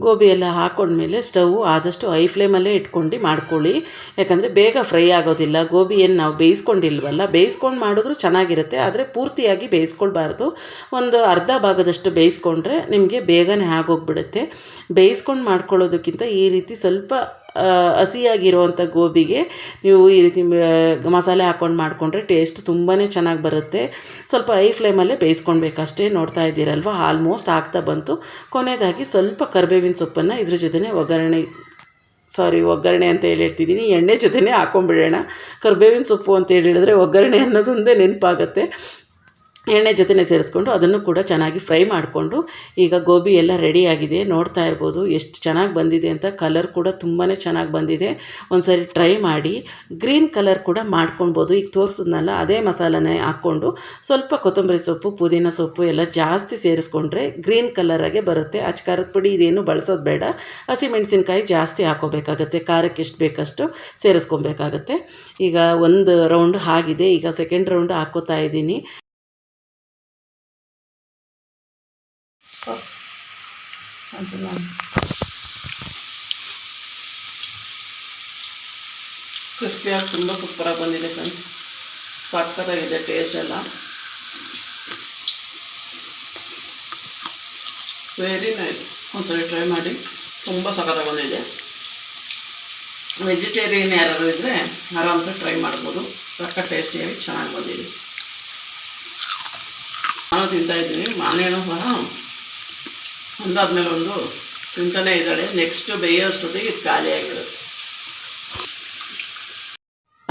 ಗೋಬಿ ಎಲ್ಲ ಹಾಕ್ಕೊಂಡ್ಮೇಲೆ ಸ್ಟವ್ ಆದಷ್ಟು ಹೈ ಫ್ಲೇಮಲ್ಲೇ ಇಟ್ಕೊಂಡು ಮಾಡ್ಕೊಳ್ಳಿ. ಯಾಕಂದರೆ ಬೇಗ ಫ್ರೈ ಆಗೋದಿಲ್ಲ. ಗೋಬಿ ಏನು ನಾವು ಬೇಯಿಸ್ಕೊಂಡಿಲ್ವಲ್ಲ, ಬೇಯಿಸ್ಕೊಂಡು ಮಾಡಿದ್ರೂ ಚೆನ್ನಾಗಿರುತ್ತೆ, ಆದರೆ ಪೂರ್ತಿಯಾಗಿ ಬೇಯಿಸ್ಕೊಳ್ಬಾರ್ದು. ಒಂದು ಅರ್ಧ ಭಾಗದಷ್ಟು ಬೇಯಿಸ್ಕೊಂಡ್ರೆ ನಿಮಗೆ ಬೇಗನೆ ಆಗೋಗ್ಬಿಡುತ್ತೆ. ಬೇಯಿಸ್ಕೊಂಡು ಮಾಡ್ಕೊಳ್ಳೋದಕ್ಕಿಂತ ಈ ರೀತಿ ಸ್ವಲ್ಪ ಹಸಿಯಾಗಿರುವಂಥ ಗೋಬಿಗೆ ನೀವು ಈ ರೀತಿ ಮಸಾಲೆ ಹಾಕ್ಕೊಂಡು ಮಾಡಿಕೊಂಡ್ರೆ ಟೇಸ್ಟ್ ತುಂಬಾ ಚೆನ್ನಾಗಿ ಬರುತ್ತೆ. ಸ್ವಲ್ಪ ಹೈ ಫ್ಲೇಮಲ್ಲೇ ಬೇಯಿಸ್ಕೊಳ್ಬೇಕಷ್ಟೇ. ನೋಡ್ತಾ ಇದ್ದೀರಲ್ವ, ಆಲ್ಮೋಸ್ಟ್ ಆಗ್ತಾ ಬಂತು. ಕೊನೆಯದಾಗಿ ಸ್ವಲ್ಪ ಕರಿಬೇವಿನ ಸೊಪ್ಪನ್ನು ಇದ್ರ ಜೊತೆನೇ ಒಗ್ಗರಣೆ ಅಂತ ಹೇಳ್ತಿದ್ದೀನಿ, ಎಣ್ಣೆ ಜೊತೆನೇ ಹಾಕ್ಕೊಂಡ್ಬಿಡೋಣ. ಕರಿಬೇವಿನ ಸೊಪ್ಪು ಅಂತ ಹೇಳಿದ್ರೆ ಒಗ್ಗರಣೆ ಅನ್ನೋದೊಂದೇ ನೆನಪಾಗುತ್ತೆ. ಎಣ್ಣೆ ಜೊತೆನೇ ಸೇರಿಸ್ಕೊಂಡು ಅದನ್ನು ಕೂಡ ಚೆನ್ನಾಗಿ ಫ್ರೈ ಮಾಡಿಕೊಂಡು ಈಗ ಗೋಬಿ ಎಲ್ಲ ರೆಡಿಯಾಗಿದೆ. ನೋಡ್ತಾ ಇರ್ಬೋದು ಎಷ್ಟು ಚೆನ್ನಾಗಿ ಬಂದಿದೆ ಅಂತ. ಕಲರ್ ಕೂಡ ತುಂಬಾ ಚೆನ್ನಾಗಿ ಬಂದಿದೆ. ಒಂದು ಸರಿ ಟ್ರೈ ಮಾಡಿ. ಗ್ರೀನ್ ಕಲರ್ ಕೂಡ ಮಾಡ್ಕೊಳ್ಬೋದು. ಈಗ ತೋರಿಸಿದ್ನಲ್ಲ ಅದೇ ಮಸಾಲನೇ ಹಾಕ್ಕೊಂಡು ಸ್ವಲ್ಪ ಕೊತ್ತಂಬರಿ ಸೊಪ್ಪು, ಪುದೀನ ಸೊಪ್ಪು ಎಲ್ಲ ಜಾಸ್ತಿ ಸೇರಿಸ್ಕೊಂಡ್ರೆ ಗ್ರೀನ್ ಕಲರಾಗೆ ಬರುತ್ತೆ. ಅಚ್ಕಾರದ ಪುಡಿ ಇದೇನು ಬಳಸೋದು ಬೇಡ. ಹಸಿಮೆಣಸಿನ್ಕಾಯಿ ಜಾಸ್ತಿ ಹಾಕೋಬೇಕಾಗತ್ತೆ, ಖಾರಕ್ಕೆ ಎಷ್ಟು ಬೇಕಷ್ಟು ಸೇರಿಸ್ಕೊಬೇಕಾಗತ್ತೆ. ಈಗ ಒಂದು ರೌಂಡ್ ಆಗಿದೆ. ಈಗ ಸೆಕೆಂಡ್ ರೌಂಡ್ ಹಾಕ್ಕೋತಾ ಇದ್ದೀನಿ. ಕ್ರಿಸ್ಪಿಯಾಗಿ ತುಂಬ ಸೂಪರಾಗಿ ಬಂದಿದೆ ಫ್ರೆಂಡ್ಸ್. ಸಕ್ಕತ್ತಾಗಿದೆ ಟೇಸ್ಟ್ ಎಲ್ಲ. Very nice. ಒಂದ್ಸರಿ ಟ್ರೈ ಮಾಡಿ, ತುಂಬ ಸಕ್ಕತ್ತಾಗಿ ಬಂದಿದೆ. ವೆಜಿಟೇರಿಯನ್ ಯಾರು ಇದ್ದರೆ ಆರಾಮ್ಸೆ ಟ್ರೈ ಮಾಡ್ಬೋದು. ಸಖತ್ ಟೇಸ್ಟಿಯಾಗಿ ಚೆನ್ನಾಗಿ ಬಂದಿದೆ. ನಾನು ತಿಂತಾಯಿದ್ದೀನಿ. ಮಾನೇನೂ ಸಹ ಒಂದಾದ್ಮೇಲೆ ಒಂದು ತಿಂತಾನೇ ಇದ್ದಾಳೆ. ನೆಕ್ಸ್ಟ್ ಬೇಯೋಷ್ಟೊತ್ತಿಗೆ ಇದು ಖಾಲಿ ಆಗಿರುತ್ತೆ.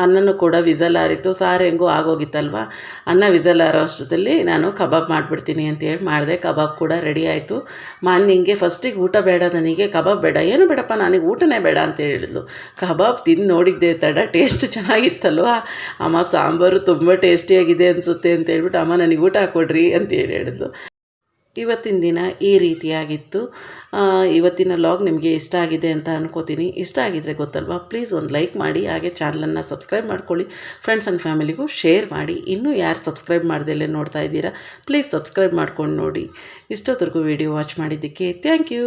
ಅನ್ನನೂ ಕೂಡ ವಿಸಲ್ ಆರಿತ್ತು, ಸಾರು ಹೆಂಗೂ ಆಗೋಗಿತ್ತಲ್ವ. ಅನ್ನ ವಿಸಲ್ ಆರೋ ಅಷ್ಟೊತ್ತಲ್ಲಿ ನಾನು ಕಬಾಬ್ ಮಾಡಿಬಿಡ್ತೀನಿ ಅಂತೇಳಿ ಮಾಡಿದೆ. ಕಬಾಬ್ ಕೂಡ ರೆಡಿ ಆಯಿತು. ನಿಂಗೆ ಫಸ್ಟಿಗೆ ಊಟ ಬೇಡ, ನನಗೆ ಕಬಾಬ್ ಬೇಡ. ಏನು ಬೇಡಪ್ಪ, ನನಗೆ ಊಟನೇ ಬೇಡ ಅಂತ ಹೇಳಿದ್ಲು. ಕಬಾಬ್ ತಿಂದು ನೋಡಿದ್ದೆ ತಡ, ಟೇಸ್ಟ್ ಚೆನ್ನಾಗಿತ್ತಲ್ವ. ಅಮ್ಮ ಸಾಂಬಾರು ತುಂಬ ಟೇಸ್ಟಿಯಾಗಿದೆ ಅನಿಸುತ್ತೆ ಅಂತ ಹೇಳ್ಬಿಟ್ಟು, ಅಮ್ಮ ನನಗೆ ಊಟ ಹಾಕ್ಕೊಡ್ರಿ ಅಂತೇಳಿ ಹೇಳಿದ್ಲು. ಇವತ್ತಿನ ದಿನ ಈ ರೀತಿಯಾಗಿತ್ತು. ಇವತ್ತಿನ ಲಾಗ್ ನಿಮಗೆ ಇಷ್ಟ ಆಗಿದೆ ಅಂತ ಅನ್ಕೋತೀನಿ. ಇಷ್ಟ ಆಗಿದರೆ ಗೊತ್ತಲ್ವಾ, ಪ್ಲೀಸ್ ಒಂದು ಲೈಕ್ ಮಾಡಿ, ಹಾಗೆ ಚಾನಲನ್ನು ಸಬ್ಸ್ಕ್ರೈಬ್ ಮಾಡ್ಕೊಳ್ಳಿ. ಫ್ರೆಂಡ್ಸ್ ಆ್ಯಂಡ್ ಫ್ಯಾಮಿಲಿಗೂ ಶೇರ್ ಮಾಡಿ. ಇನ್ನೂ ಯಾರು ಸಬ್ಸ್ಕ್ರೈಬ್ ಮಾಡ್ದೆಲ್ಲೇ ನೋಡ್ತಾ ಇದ್ದೀರಾ, ಪ್ಲೀಸ್ ಸಬ್ಸ್ಕ್ರೈಬ್ ಮಾಡ್ಕೊಂಡು ನೋಡಿ. ಇಷ್ಟೊತ್ತರೆಗೂ ವಿಡಿಯೋ ವಾಚ್ ಮಾಡಿದ್ದಕ್ಕೆ ಥ್ಯಾಂಕ್ ಯು.